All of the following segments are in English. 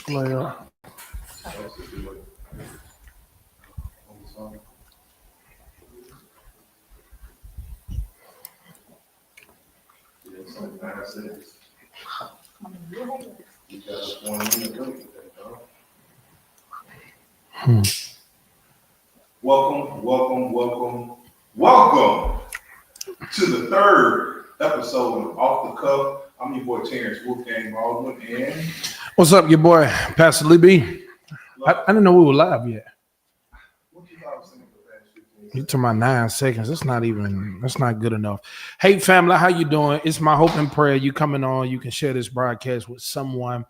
Player. Welcome to the third episode of Off the Cuff. I'm your boy Terrence, Wolfgang, Baldwin, and What's up, your boy Pastor Lee B? I didn't know we were live yet. what you thought I was saying for the past 15 You to my 9 seconds. That's not good enough. Hey, family, how you doing? It's my hope and prayer you coming on. You can share this broadcast with someone.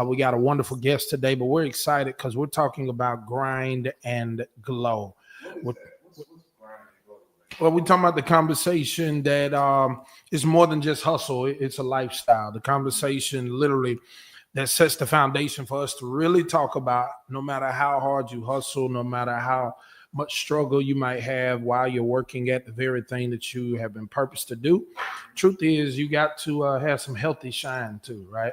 We got a wonderful guest today, but we're excited because we're talking about grind and glow. What is that? What's grind and glow? Well, we're talking about the conversation that is more than just hustle. It's a lifestyle. The conversation literally that sets the foundation for us to really talk about no matter how hard you hustle, no matter how much struggle you might have while you're working at the very thing that you have been purposed to do. Truth is, you got to have some healthy shine too, right?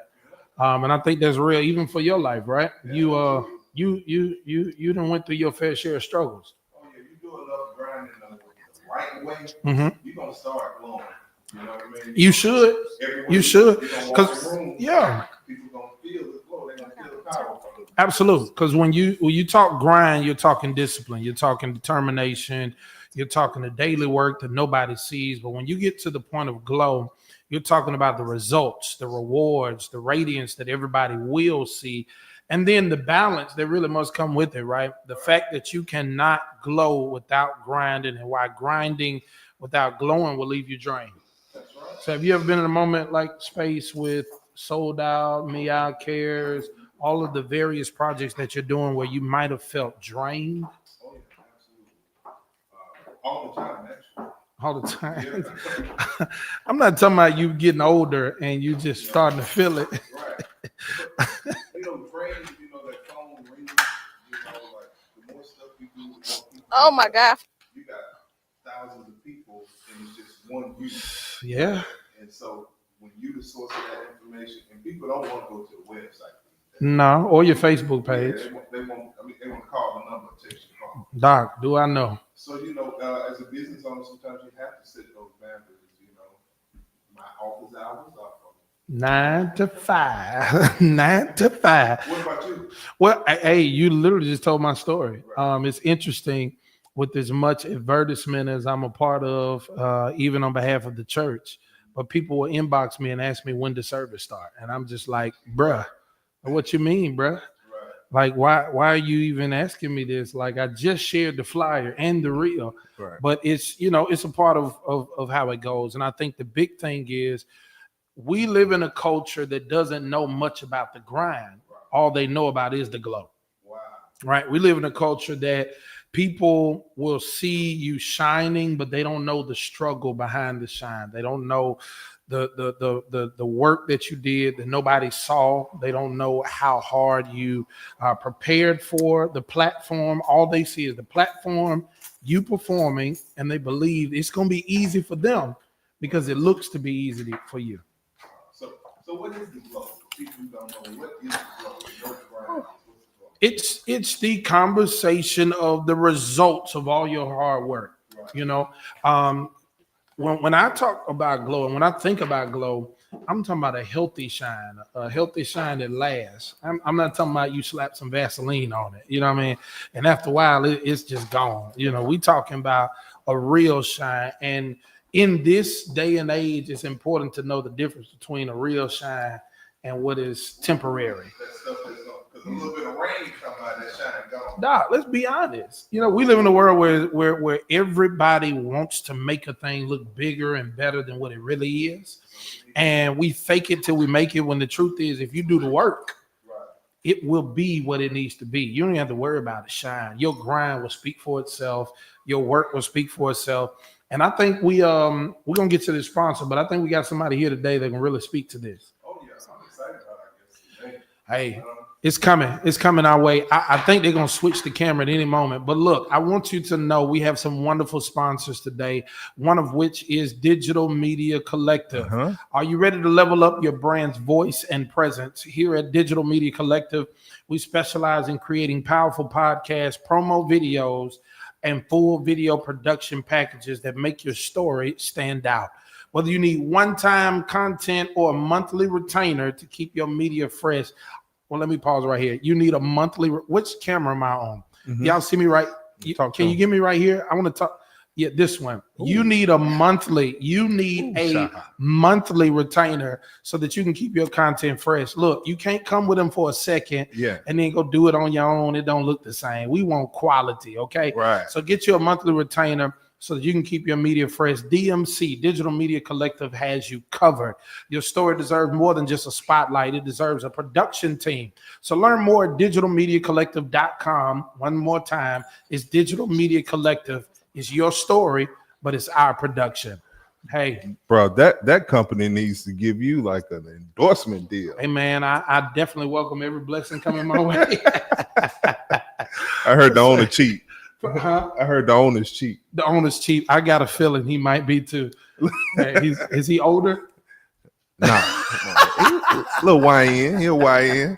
And I think that's real even for your life, right? Yeah, You done went through your fair share of struggles. Oh yeah, you do enough grinding the right way, you're gonna start glowing. You know what I mean? You should. Everywhere You should. you're gonna walk Because in the room, yeah. people gonna feel the glow. They're gonna feel the power from it. Absolutely, because when you talk grind, you're talking discipline, you're talking determination, you're talking the daily work that nobody sees. But when you get to the point of glow, you're talking about the results, the rewards, the radiance that everybody will see, and then the balance that really must come with it, right? The fact that you cannot glow without grinding, and why grinding without glowing will leave you drained. That's right. So have you ever been in a moment like Space with Sold Out, Me Out Cares, all of the various projects that you're doing where you might have felt drained Oh yeah, absolutely. All the time, actually. all the time? Yeah. I'm not talking about you getting older and you just starting to feel it. Right. You know, praise, that phone ringing, like the more stuff you do, the more people. Oh my God. You got thousands of people and it's just one you. Yeah. And so when you the source of that information, and people don't want to go to the website. No, or your Facebook Yeah, page. they want to call the number and text your phone. Doc, do I know? So, as a business owner, sometimes you have to set those boundaries, my office hours are from 9 to 5. 9 to 5. What about you? Well, hey, you literally just told my story. It's interesting with as much advertisement as I'm a part of, even on behalf of the church. But people will inbox me and ask me when the service start, and I'm just like, bruh, what you mean, bruh? Right. Like, why are you even asking me this? Like, I just shared the flyer and the reel, Right. but it's it's a part of how it goes. And I think the big thing is we live in a culture that doesn't know much about the grind. All they know about is the glow. Wow. Right? We live in a culture that people will see you shining, but they don't know the struggle behind the shine. They don't know the work that you did that nobody saw. They don't know how hard you prepared for the platform. All they see is the platform, you performing, and they believe it's going to be easy for them because it looks to be easy for you. So what is the glow? People who don't know, what is the glow? What's the glow? It's the conversation of the results of all your hard work. Right. When I talk about glow and when I think about glow, I'm talking about a healthy shine that lasts. I'm not talking about you slap some Vaseline on it, you know what I mean? And after a while, it's just gone. We talking about a real shine. And in this day and age, it's important to know the difference between a real shine and what is temporary. That stuff is because a little bit of rain come out, that shine gone. Doc, let's be honest. We live in a world where everybody wants to make a thing look bigger and better than what it really is. And we fake it till we make it, when the truth is, if you do the work, it will be what it needs to be. You don't have to worry about the shine. Your grind will speak for itself. Your work will speak for itself. And I think we're gonna get to this sponsor, but I think we got somebody here today that can really speak to this. Oh yeah, I'm excited about it, I guess. Hey, It's coming. It's coming our way. I think they're going to switch the camera at any moment. But look, I want you to know we have some wonderful sponsors today, one of which is Digital Media Collective. Are you ready to level up your brand's voice and presence? Here at Digital Media Collective, we specialize in creating powerful podcasts, promo videos, and full video production packages that make your story stand out. Whether you need one-time content or a monthly retainer to keep your media fresh. Well, let me pause right here. You need a monthly. Which camera am I on? Y'all see me right? Can you get me right here? I want to talk. Yeah, this one. Ooh. You need a monthly. Monthly retainer so that you can keep your content fresh. Look, you can't come with them for a second and then go do it on your own. It don't look the same. We want quality, okay? Right. So get you a monthly retainer so that you can keep your media fresh. DMC, Digital Media Collective, has you covered. Your story deserves more than just a spotlight. It deserves a production team. So learn more at digitalmediacollective.com. One more time, it's Digital Media Collective. It's your story, but it's our production. Hey, bro, that company needs to give you like an endorsement deal. Hey, man, I definitely welcome every blessing coming my way. I heard the owner cheap. I heard the owner's cheap. The owner's cheap. I got a feeling he might be too. Hey, is he older? Nah. Little YN. He'll YN.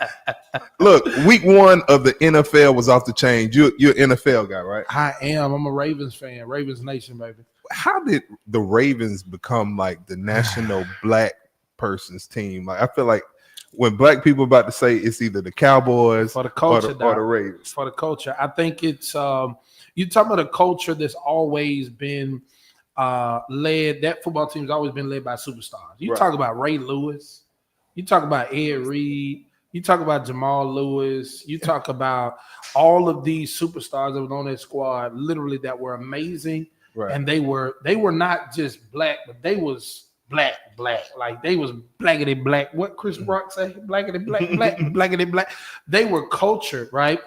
Look, week 1 of the NFL was off the chain. You're an NFL guy, right? I am. I'm a Ravens fan. Ravens Nation, baby. How did the Ravens become like the national black person's team? Like, I feel like when black people about to say it's either the Cowboys for the culture, or the Ravens. For the culture. I think it's you talking about a culture that's always been led. That football team's always been led by superstars. You talk about Ray Lewis, you talk about Ed Reed, you talk about Jamal Lewis, you talk about all of these superstars that were on that squad, literally that were amazing. Right. And they were not just black, but they was black. Like they was blackity black. What Chris Brock say? Blackity black, blackity black. They were cultured, right?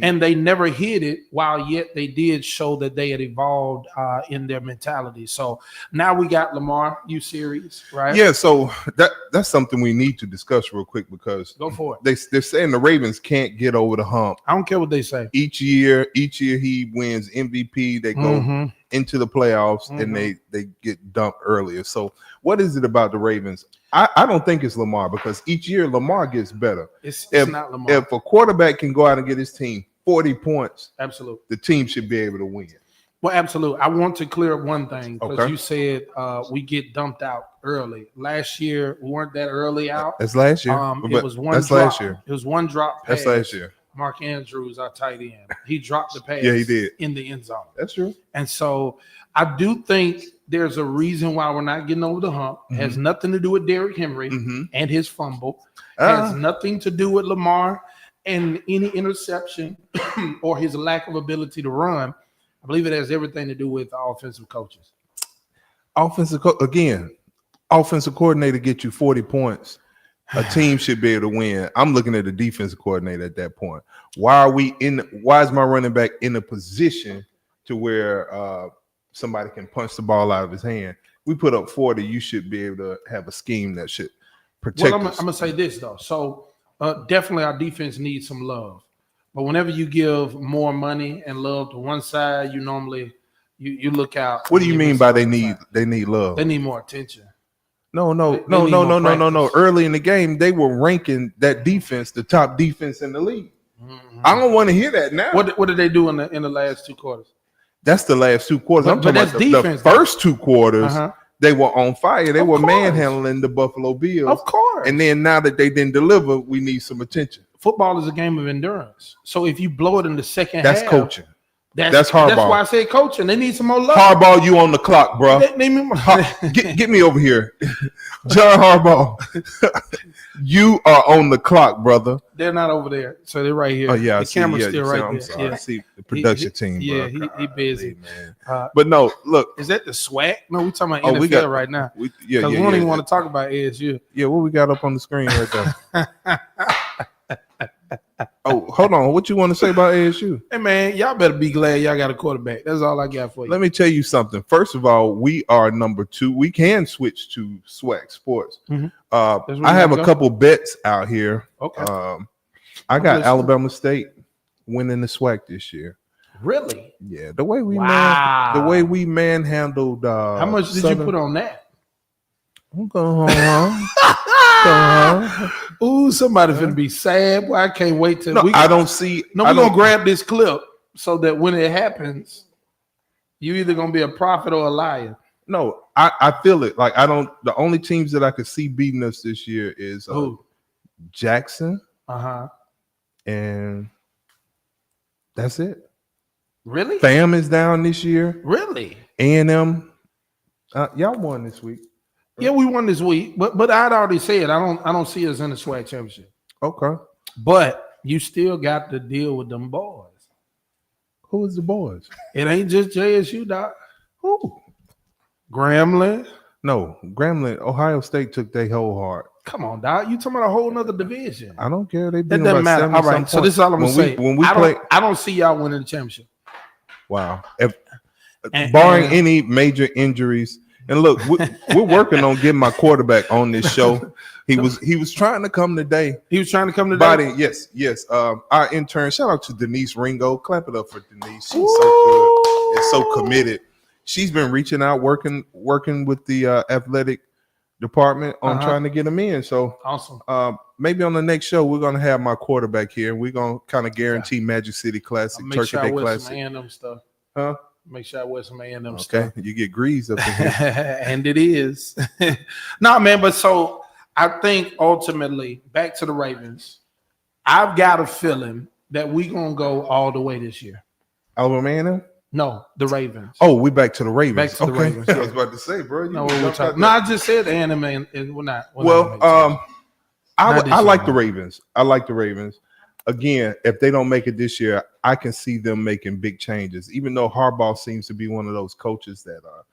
And they never hid it, while yet they did show that they had evolved in their mentality. So now we got Lamar, you serious, right? Yeah, so that's something we need to discuss real quick, because go for it. They're saying the Ravens can't get over the hump. I don't care what they say. Each year he wins MVP. They go into the playoffs and they get dumped earlier. So what is it about the Ravens? I don't think it's Lamar, because each year Lamar gets better. It's not Lamar. If a quarterback can go out and get his team 40 points, absolutely, the team should be able to win. Well, absolutely. I want to clear up one thing, because you said we get dumped out early. Last year we weren't that early out. That's last year. It was one. That's drop. Last year. It was one drop pass. That's last year. Mark Andrews, our tight end, he dropped the pass. Yeah, he did, in the end zone. That's true. And so I do think there's a reason why we're not getting over the hump. It has nothing to do with Derrick Henry and his fumble. It has nothing to do with Lamar and any interception or his lack of ability to run. I believe it has everything to do with the offensive coaches. Offensive coordinator get you 40 points. A team should be able to win. I'm looking at the defensive coordinator at that point. Why is my running back in a position to where somebody can punch the ball out of his hand? We put up 40. You should be able to have a scheme that should protect us. I'm gonna say this though. So definitely our defense needs some love. But whenever you give more money and love to one side, you normally you look out. What do you mean by they need love? They need more attention. No. Early in the game, they were ranking that defense the top defense in the league. I don't want to hear that now. What did they do in the last 2 quarters? That's the last 2 quarters. I'm talking about defense, the first 2 quarters. They were on fire. They were manhandling the Buffalo Bills. Of course. And then now that they didn't deliver, we need some attention. Football is a game of endurance. So if you blow it in the second half, that's coaching. That's Harbaugh. That's why I said coaching. They need some more love. Harbaugh, you on the clock, bro. Get me over here. John Harbaugh. You are on the clock, brother. They're not over there. So they're right here. Oh, yeah. The camera's still right there. I'm sorry. I see the production team, bro. Yeah, he busy. Man. But no, look. Is that the swag? No, we're talking about NFL right now. We don't even want to talk about ASU. Yeah, what we got up on the screen right there? Oh, hold on. What you want to say about ASU? Hey, man, y'all better be glad y'all got a quarterback. That's all I got for you. Let me tell you something. First of all, we are number 2. We can switch to Swag Sports. I have a couple bets out here. Okay. I got Alabama State winning the SWAC this year. Really? Yeah, the way we manhandled. How much did you put on that? I'm going home. Ooh, somebody's gonna be sad. Boy, I can't wait till I don't see. No, we're gonna grab this clip so that when it happens, you either gonna be a prophet or a liar. No, I feel it. Like I don't. The only teams that I could see beating us this year is Jackson. And that's it. Really? FAM is down this year. Really? A&M. Y'all won this week. Yeah, we won this week, but I'd already said I don't see us in the SWAC championship. Okay. But you still got to deal with them boys. Who is the boys? It ain't just JSU, Doc. Who? Grambling. No, Grambling. Ohio State took their whole heart. Come on, Doc. You talking about a whole nother division. I don't care. They That doesn't matter. All right. So this is all I'm gonna say. I don't see y'all winning the championship. Wow. Barring any major injuries. And look, we're working on getting my quarterback on this show. He was trying to come today. He was trying to come today. Body, yes. Our intern, shout out to Denise Ringo. Clap it up for Denise. She's so good and so committed. She's been reaching out, working with the athletic department on trying to get him in. So awesome. Maybe on the next show we're gonna have my quarterback here. We're gonna kind of guarantee Magic City Classic, Turkey Day Classic. Some A&M stuff. Huh? Make sure I wear some A&M stuff. Okay, you get greased up in here. And it is. No, man, but so I think ultimately, back to the Ravens, I've got a feeling that we're going to go all the way this year. Alabama A&M? No, the Ravens. Oh, we back to the Ravens. Back to the Ravens. I was about to say, bro. I just said A&M, and we're not. I like the Ravens. I like the Ravens. Again, if they don't make it this year, I can see them making big changes. Even though Harbaugh seems to be one of those coaches that are,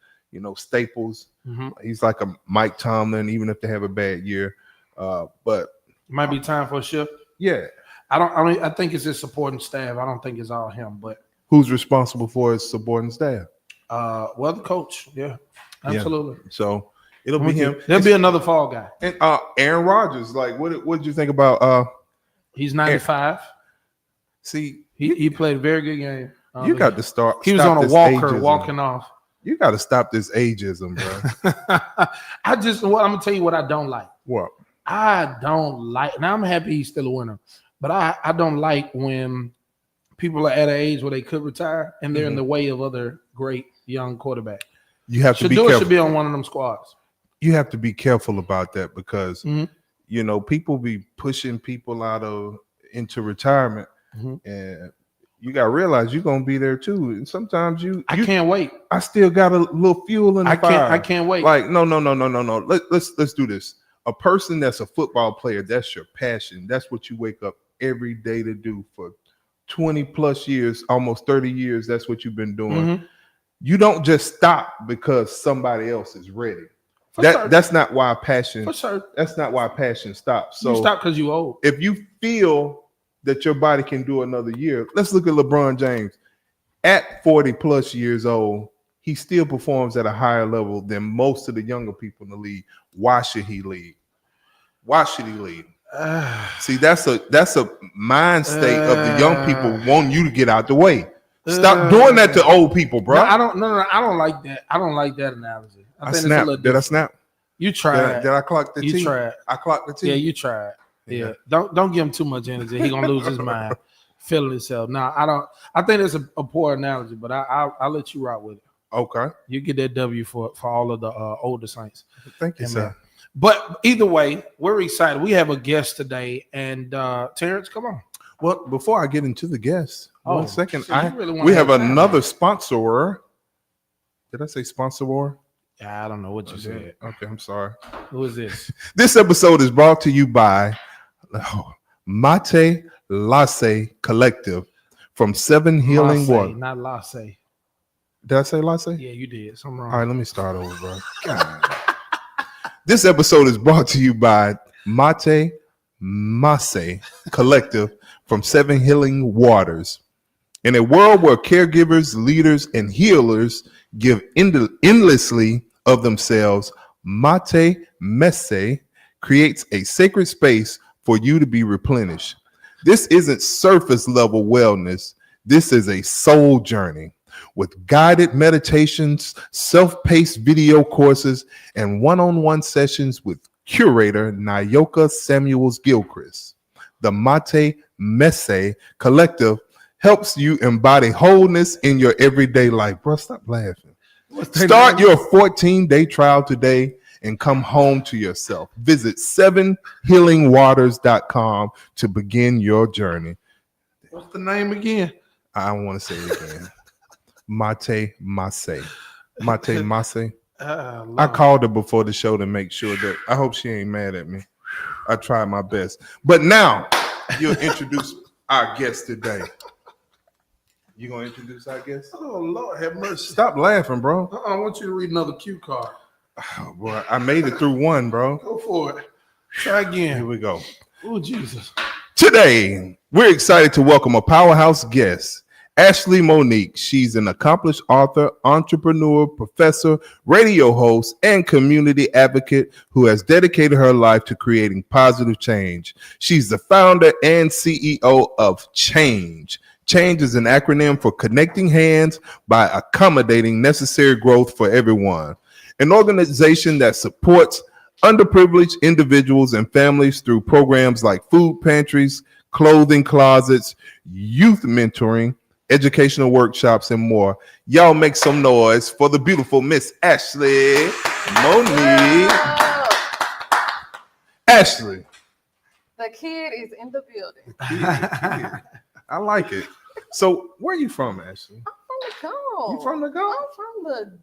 staples. Mm-hmm. He's like a Mike Tomlin, even if they have a bad year. But it might be time for a shift. Yeah, I think it's his supporting staff. I don't think it's all him. But who's responsible for his supporting staff? Well, the coach. Yeah, absolutely. Yeah. So it'll be him. There'll be another fall guy. And Aaron Rodgers. Like, what did you think about? He's 95. See, he played a very good game. You got to start. He was on a walker walking off. You got to stop this ageism, bro. I'm gonna tell you what I don't like. What? I don't like. Now I'm happy he's still a winner, but I don't like when people are at an age where they could retire and they're in the way of other great young quarterbacks. You have to be careful. Should be on one of them squads. You have to be careful about that because. People be pushing people into retirement, and you got to realize you're gonna be there too. And sometimes I can't wait. I still got a little fuel in the fire. I can't wait. Like no. Let's do this. A person that's a football player, that's your passion. That's what you wake up every day to do for 20 plus years, almost 30 years. That's what you've been doing. You don't just stop because somebody else is ready. That's not why passion. For sure. That's not why passion stops. So you stop because you old. If you feel that your body can do another year, let's look at LeBron James. At 40 plus years old, he still performs at a higher level than most of the younger people in the league. Why should he lead? Why should he lead? See, that's a mind state of the young people wanting you to get out the way. Stop doing that to old people, bro. No, I don't like that. I don't like that analogy. I snapped. Did I snap? You tried. Did I clock the T? You tried. I clocked the T. Yeah, you tried. Yeah. Don't give him too much energy. He's gonna lose his mind, feeling himself. No, I don't. I think it's a poor analogy, but I'll let you rock with it. Okay. You get that W for all of the older Saints. Thank you, sir. But either way, we're excited. We have a guest today, and Terrence, come on. Well, before I get into the guest, 1 second. So we have another sponsor. Did I say sponsor? I don't know what you said. Okay, I'm sorry. Who is this? This episode is brought to you by Mate Lasse Collective from Seven Healing Water. Not Lasse. Did I say Lasse? Yeah, you did. Something wrong. All right, let me start over, bro. God. This episode is brought to you by Mate Masse Collective from Seven Healing Waters. In a world where caregivers, leaders, and healers give endlessly of themselves, Mate Messe creates a sacred space for you to be replenished. This isn't surface level wellness. This is a soul journey with guided meditations, self-paced video courses, and one-on-one sessions with curator Nyoka Samuels-Gilchrist. The Mate Messe Collective helps you embody wholeness in your everyday life. Bro, stop laughing. Start your 14-day trial today and come home to yourself. Visit 7healingwaters.com to begin your journey. What's the name again? I don't want to say it again. Mate Mase. Mate Mase. I called her before the show to make sure that I hope she ain't mad at me. I tried my best. But now you'll introduce our guest today. You gonna introduce our guest? Oh Lord, have mercy. Stop laughing, bro. I want you to read another cue card. Oh, boy, I made it through one, bro. Go for it. Try again. Here we go. Oh, Jesus. Today, we're excited to welcome a powerhouse guest, Ashley Monique. She's an accomplished author, entrepreneur, professor, radio host, and community advocate who has dedicated her life to creating positive change. She's the founder and CEO of Change. Change is an acronym for connecting hands by accommodating necessary growth for everyone. An organization that supports underprivileged individuals and families through programs like food pantries, clothing closets, youth mentoring, educational workshops, and more. Y'all make some noise for the beautiful Miss Ashley Monique. Ashley. The kid is in the building. I like it. So where are you from, Ashley? I'm from the Gulf. You from the Gulf? I'm from the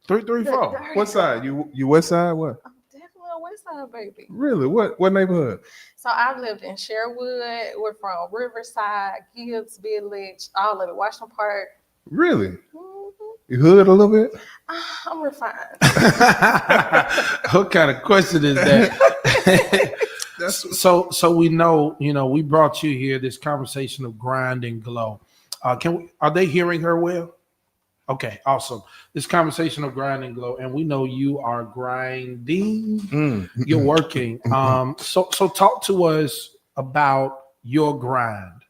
334. What side? You west side? What? I'm definitely a West Side baby. Really? What neighborhood? So I've lived in Sherwood. We're from Riverside, Gibbs Village, all of it, Washington Park. Really? Mm-hmm. You hood a little bit? I'm refined. What kind of question is that? So we know, we brought you here, this conversation of grind and glow. Are they hearing her well? Okay, awesome. This conversation of grind and glow, and we know you are grinding. You're working. So talk to us about your grind.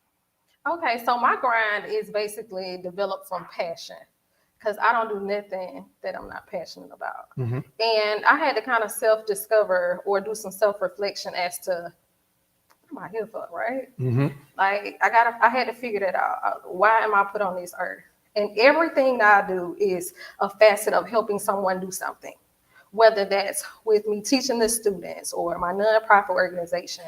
Okay, so my grind is basically developed from passion, because I don't do nothing that I'm not passionate about. Mm-hmm. And I had to kind of self-discover or do some self-reflection as to what am I here for, right? Mm-hmm. Like I had to figure that out. Why am I put on this earth? And everything that I do is a facet of helping someone do something, whether that's with me teaching the students or my nonprofit organization,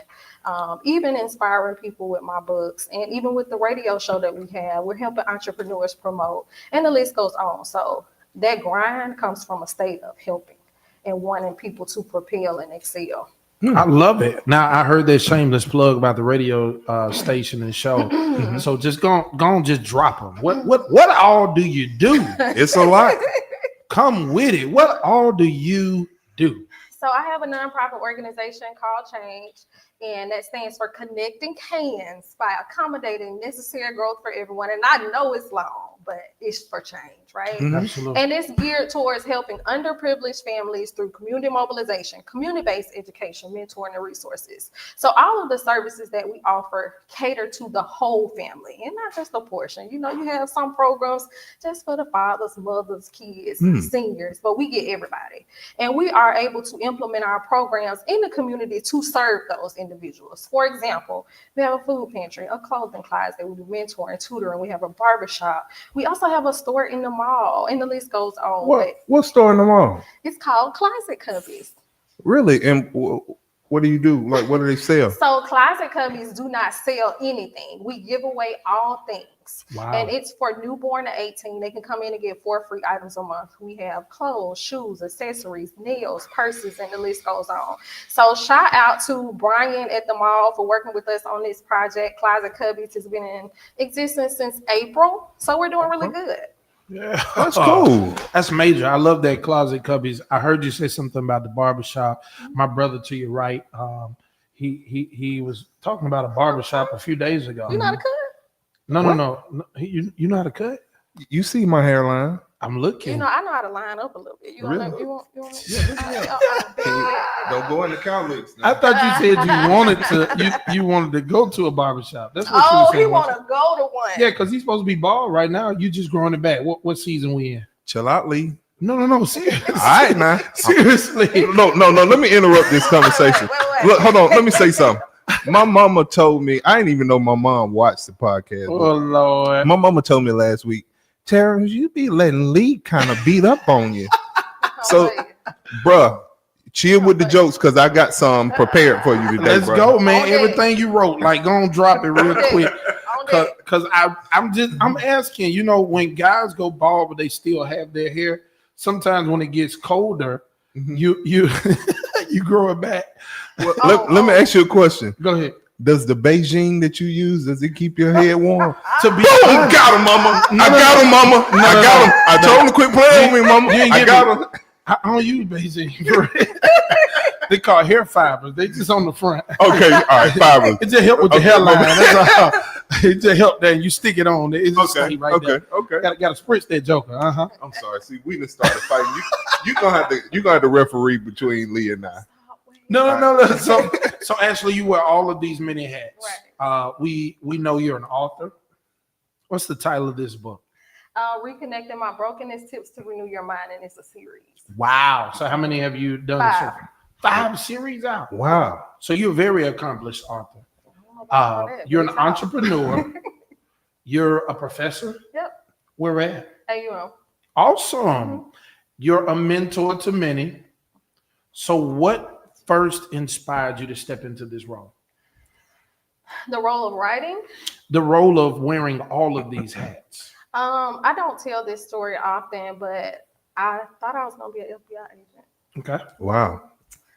even inspiring people with my books, and even with the radio show that we have, we're helping entrepreneurs promote, and the list goes on. So that grind comes from a state of helping and wanting people to propel and excel. I love it. Now, I heard that shameless plug about the radio station and show. Mm-hmm. So just go on, just drop them. What all do you do? It's a lot. Come with it. What all do you do? So I have a nonprofit organization called Change, and that stands for Connecting Hands by Accommodating Necessary Growth for Everyone. And I know it's long, but it's for change, right? Absolutely. And it's geared towards helping underprivileged families through community mobilization, community-based education, mentoring, and resources. So all of the services that we offer cater to the whole family and not just a portion. You have some programs just for the fathers, mothers, kids, seniors, but we get everybody. And we are able to implement our programs in the community to serve those individuals. For example, we have a food pantry, a clothing closet that we do mentoring, tutoring. We have a barbershop. We also have a store in the mall, and the list goes on. What store in the mall? It's called Closet Cubbies. Really? And what do you do? Like, what do they sell? So Closet Cubbies do not sell anything. We give away all things. Wow. And it's for newborn to 18. They can come in and get 4 free items a month. We have clothes, shoes, accessories, nails, purses, and the list goes on. So shout out to Brian at the mall for working with us on this project. Closet Cubbies has been in existence since April. So we're doing really good. Yeah, that's cool. That's major. I love that Closet Cubbies. I heard you say something about the barbershop. My brother to your right, he was talking about a barbershop a few days ago. You know how to cut? No. You know how to cut? You see my hairline. I'm looking. You know, I know how to line up a little bit. You Really? want? You want? Don't go in the cow licks. I thought you said you wanted to. You wanted to go to a barbershop. That's what you Oh, were saying. he want to go to one. Yeah, because he's supposed to be bald right now. You just growing it back. What season we in? Chill out, Lee. No. Seriously. All right, now. Seriously. No. Let me interrupt this conversation. Wait. Look, hold on. Let me say something. My mama told me, I didn't even know my mom watched the podcast. Oh Lord. My mama told me last week, Terrence, you be letting Lee kind of beat up on you. So, bruh, chill with the jokes because I got some prepared for you today. Let's brother. go, man. Okay. Everything you wrote, like, go on, drop it real quick. Because I'm asking, you know, when guys go bald but they still have their hair, sometimes when it gets colder, you you grow it back. Well, let me ask you a question. Go ahead. Does the Beijing that you use, does it keep your head warm? To be Boom! Got him, mama. I got him, mama. I got him. I told him to quit playing with me, mama. I got him. I don't use Beijing. They call hair fibers. They just on the front. Okay, all right, fibers. It just help with the hairline. That's all. It just help that you stick it on. It just stay right there. Okay. Got to spritz that joker. I'm sorry. See, we done started fighting. You gonna have to referee between Lee and I. No. So Ashley, you wear all of these many hats. Right. We know you're an author. What's the title of this book? Reconnecting My Brokenness: Tips to Renew Your Mind, and it's a series. Wow. So how many have you done? 5. 5 series out. Wow. So you're a very accomplished author. You're an entrepreneur. You're a professor. Yep. Where at? AUM. Awesome. You're a mentor to many. So what first inspired you to step into this role? The role of writing. The role of wearing all of these hats. I don't tell this story often, but I thought I was going to be an FBI agent. Okay. Wow.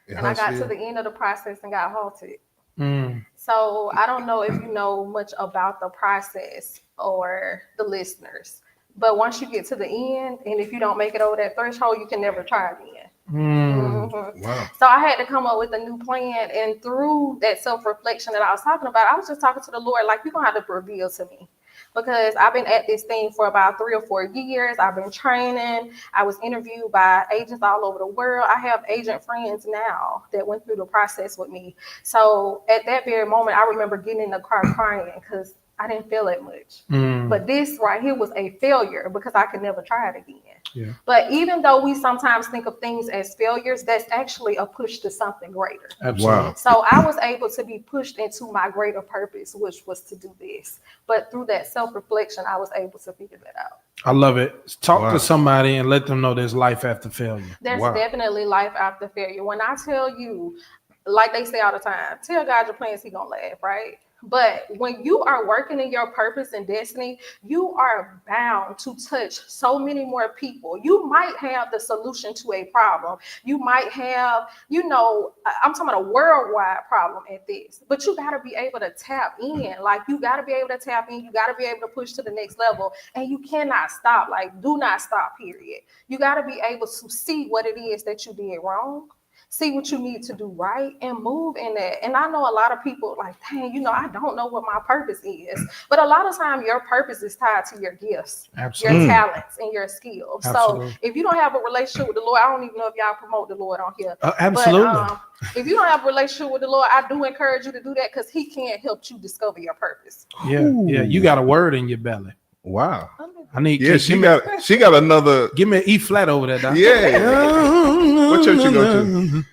And I got to the end of the process and got halted. Mm. So I don't know if you know much about the process or the listeners, but once you get to the end, and if you don't make it over that threshold, you can never try again. Wow. So I had to come up with a new plan, and through that self-reflection that I was talking about, I was just talking to the Lord, like, you're gonna have to reveal to me, because I've been at this thing for about 3 or 4 years. I've been training. I was interviewed by agents all over the world. I have agent friends now that went through the process with me. So at that very moment, I remember getting in the car crying because I didn't feel it much. But this right here was a failure because I could never try it again. Yeah. But even though we sometimes think of things as failures, that's actually a push to something greater. Absolutely. Wow. So I was able to be pushed into my greater purpose, which was to do this. But through that self-reflection, I was able to figure that out. I love it. Talk to somebody and let them know there's life after failure. There's definitely life after failure. When I tell you, like they say all the time, tell God your plans, he gonna laugh, right? But when you are working in your purpose and destiny, you are bound to touch so many more people. You might have the solution to a problem. You might have, I'm talking about a worldwide problem at this, but you got to be able to tap in. Like, you got to be able to tap in. You got to be able to push to the next level, and you cannot stop. Like, do not stop, period. You got to be able to see what it is that you did wrong. See what you need to do right and move in that. And I know a lot of people like, dang, I don't know what my purpose is. But a lot of time your purpose is tied to your gifts, Absolutely. your talents, and your skills. Absolutely. So if you don't have a relationship with the Lord, I don't even know if y'all promote the Lord on here. Absolutely. But if you don't have a relationship with the Lord, I do encourage you to do that, because he can't help you discover your purpose. Yeah. You got a word in your belly. Wow. I need. Yeah, she got another. Give me an E flat over there, Doc. Yeah. What church you go to?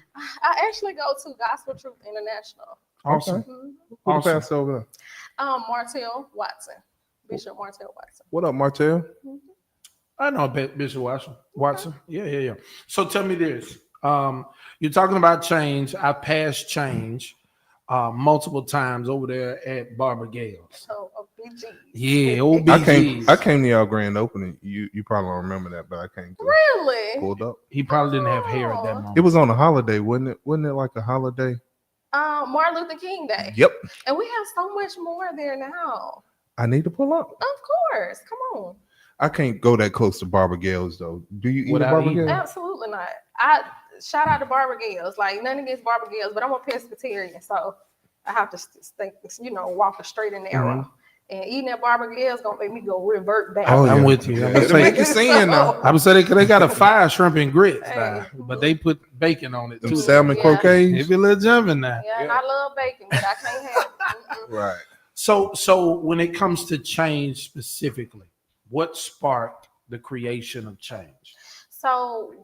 I actually go to Gospel Truth International. Awesome. Who the pastor over there? Martell Watson. Bishop Martell Watson. What up, Martell? I know Bishop Watson. Yeah. So tell me this. You're talking about change. I passed change multiple times over there at Barbara Gale's. Oh, BG. Yeah, old BG's. I came to y'all grand opening. You probably don't remember that, but I came to Really? pulled up. He probably didn't have hair at that moment. It was on a holiday, wasn't it? Wasn't it like a holiday? Martin Luther King Day. Yep. And we have so much more there now. I need to pull up. Of course. Come on. I can't go that close to Barbara Gale's though. Do you eat Without Barbara eating? Gale's? Absolutely not. I shout out to Barbara Gale's. Like, nothing against Barbara Gale's, but I'm a pescatarian, so I have to stay, walk a straight and narrow. And eating that barbecue is gonna make me go revert back. I'm with you. I'm It'll make you sin now. I would say they got a fire shrimp and grits Hey. now, but they put bacon on it Them too. salmon Yeah. croquets. It be a little jumping now. Yeah, and I love bacon, but I can't have it. Right. So when it comes to change specifically, what sparked the creation of change? So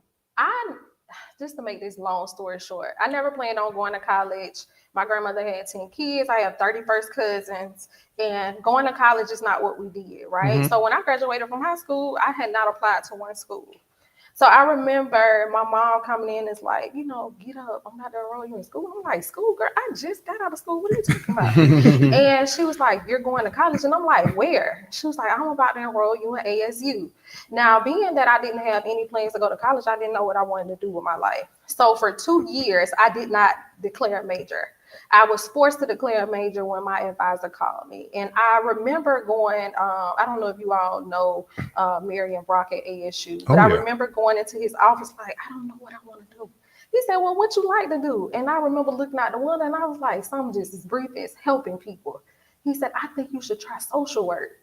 just to make this long story short, I never planned on going to college. My grandmother had 10 kids. I have 31st cousins, and going to college is not what we did, right? Mhm. So when I graduated from high school, I had not applied to one school. So I remember my mom coming in and is like, get up. I'm not going to enroll you in school. I'm like, school, girl, I just got out of school. What are you talking about? And she was like, you're going to college. And I'm like, where? She was like, I'm about to enroll you in ASU. Now, being that I didn't have any plans to go to college, I didn't know what I wanted to do with my life. So for 2 years, I did not declare a major. I was forced to declare a major when my advisor called me. And I remember going, I don't know if you all know Marion Brock at ASU, but I remember going into his office like, I don't know what I want to do. He said, well, what you like to do? And I remember looking out the window and I was like, something just as brief as helping people. He said, I think you should try social work.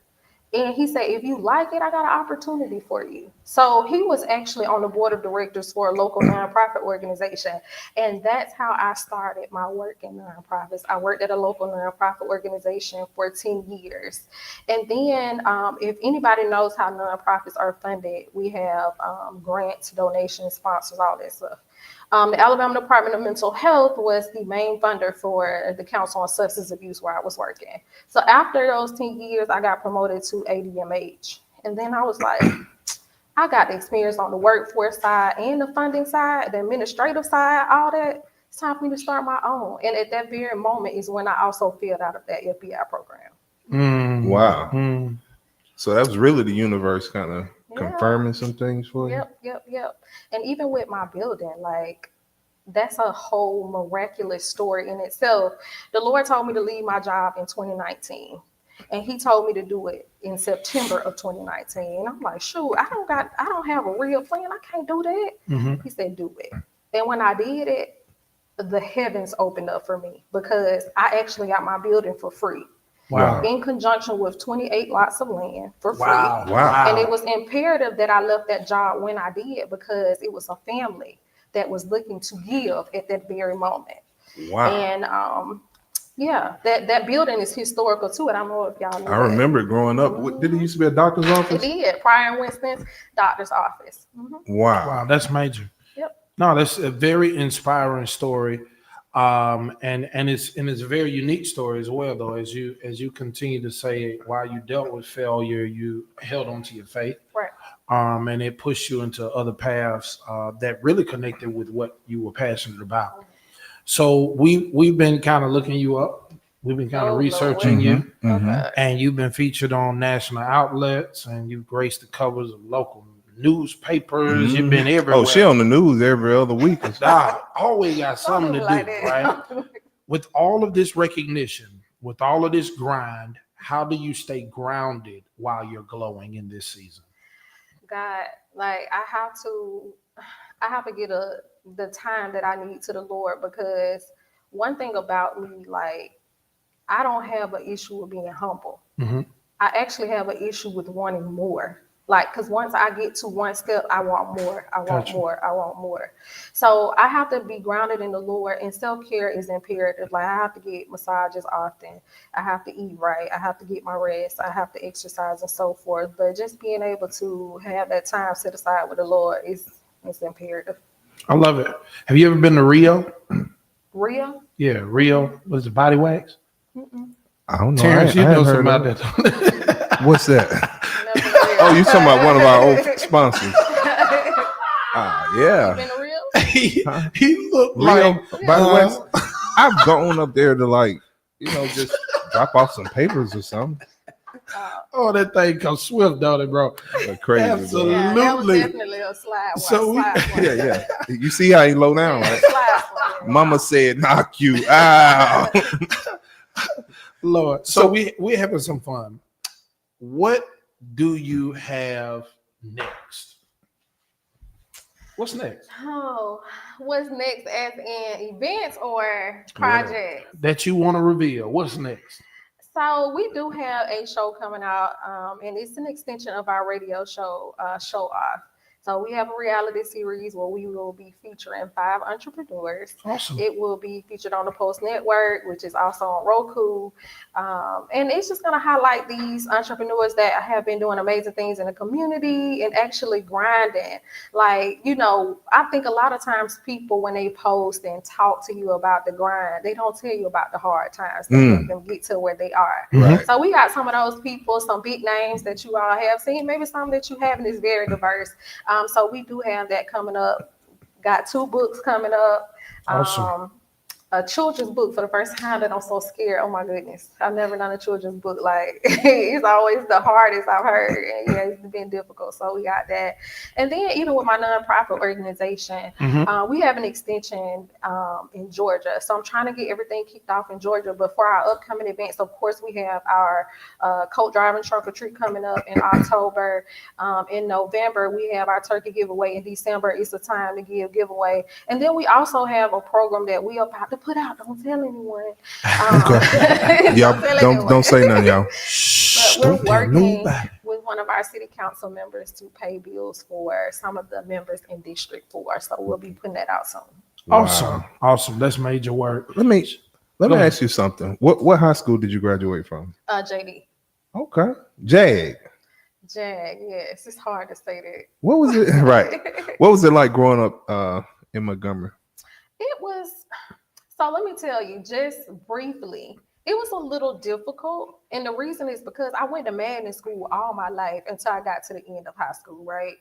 And he said, if you like it, I got an opportunity for you. So he was actually on the board of directors for a local nonprofit organization. And that's how I started my work in nonprofits. I worked at a local nonprofit organization for 10 years. And then if anybody knows how nonprofits are funded, we have grants, donations, sponsors, all that stuff. The Alabama Department of Mental Health was the main funder for the Council on Substance Abuse where I was working. So after those 10 years, I got promoted to ADMH. And then I was like, I got the experience on the workforce side and the funding side, the administrative side, all that. It's time for me to start my own. And at that very moment is when I also filled out of that FBI program. Wow. So that was really the universe kind of confirming some things for you? Yep. And even with my building, like, that's a whole miraculous story in itself. The Lord told me to leave my job in 2019. And he told me to do it in September of 2019. And I'm like, shoot, I don't have a real plan. I can't do that. Mm-hmm. He said, do it. And when I did it, the heavens opened up for me because I actually got my building for free. Wow. In conjunction with 28 lots of land for free. Wow. And it was imperative that I left that job when I did because it was a family that was looking to give at that very moment. Wow. And that building is historical too. And I don't know if y'all know. I remember it growing up. Mm-hmm. Did it used to be a doctor's office? It did. Pryor and Winston's doctor's office. Mm-hmm. Wow. That's major. Yep. No, that's a very inspiring story. And it's a very unique story as well, though. As you continue to say, while you dealt with failure, you held on to your faith, right? And it pushed you into other paths that really connected with what you were passionate about. So we've been kind of looking you up. We've been kind of researching you, and you've been featured on national outlets, and you've graced the covers of local newspapers. You've been everywhere. Oh, she on the news every other week. Always got something to do, right? With all of this recognition, with all of this grind, how do you stay grounded while you're glowing in this season? God, like I have to get the time that I need to the Lord, because one thing about me, like, I don't have an issue with being humble. Mm-hmm. I actually have an issue with wanting more. Like, because once I get to one step, I want more. I want more. So I have to be grounded in the Lord, and self-care is imperative. Like, I have to get massages often. I have to eat right. I have to get my rest. I have to exercise and so forth. But just being able to have that time set aside with the Lord is imperative. I love it. Have you ever been to Rio? Rio? Yeah, Rio. What is it, body wax? Mm-mm. I don't know. Terrence, you know something about that. What's that? Oh, you talking about one of our old sponsors? Yeah. You been to Rio? He looked Rio, like. by the way, I've gone up there to, like, just drop off some papers or something. Oh, that thing comes swift, don't it, bro? That's crazy. Absolutely. Yeah, that was definitely a slide. Yeah. You see how he low down, right? Mama said, knock you out. Lord. So we're having some fun. What do you have next? What's next? Oh, what's next, as in events or projects? That you want to reveal. What's next? So we do have a show coming out, and it's an extension of our radio show, Show Off. So we have a reality series where we will be featuring 5 entrepreneurs. Awesome. It will be featured on the Post Network, which is also on Roku. And it's just going to highlight these entrepreneurs that have been doing amazing things in the community and actually grinding. Like, you know, I think a lot of times people, when they post and talk to you about the grind, they don't tell you about the hard times that make them get to where they are. Right. So we got some of those people, some big names that you all have seen, maybe some that you haven't. Is very diverse. So we do have that coming up. Got 2 books coming up. Awesome. A children's book for the first time that I'm so scared. Oh my goodness. I've never done a children's book. Like, it's always the hardest I've heard. And yeah, it's been difficult. So we got that. And then even with my nonprofit organization, we have an extension in Georgia. So I'm trying to get everything kicked off in Georgia. But for our upcoming events, of course, we have our coat driving trunk or treat coming up in October. In November, we have our turkey giveaway. In December, it's a time to give giveaway. And then we also have a program that we are about to put out. Don't tell anyone. Y'all don't say nothing, y'all. But we're working with one of our city council members to pay bills for some of the members in District 4. So we'll be putting that out soon. Awesome. Awesome. That's major work. Let me ask you something. What high school did you graduate from? JD. Okay. Jag, yes. It's hard to say that. what was it? Right. What was it like growing up in Montgomery? It was, so let me tell you just briefly, it was a little difficult. And the reason is because I went to magnet school all my life until I got to the end of high school, right?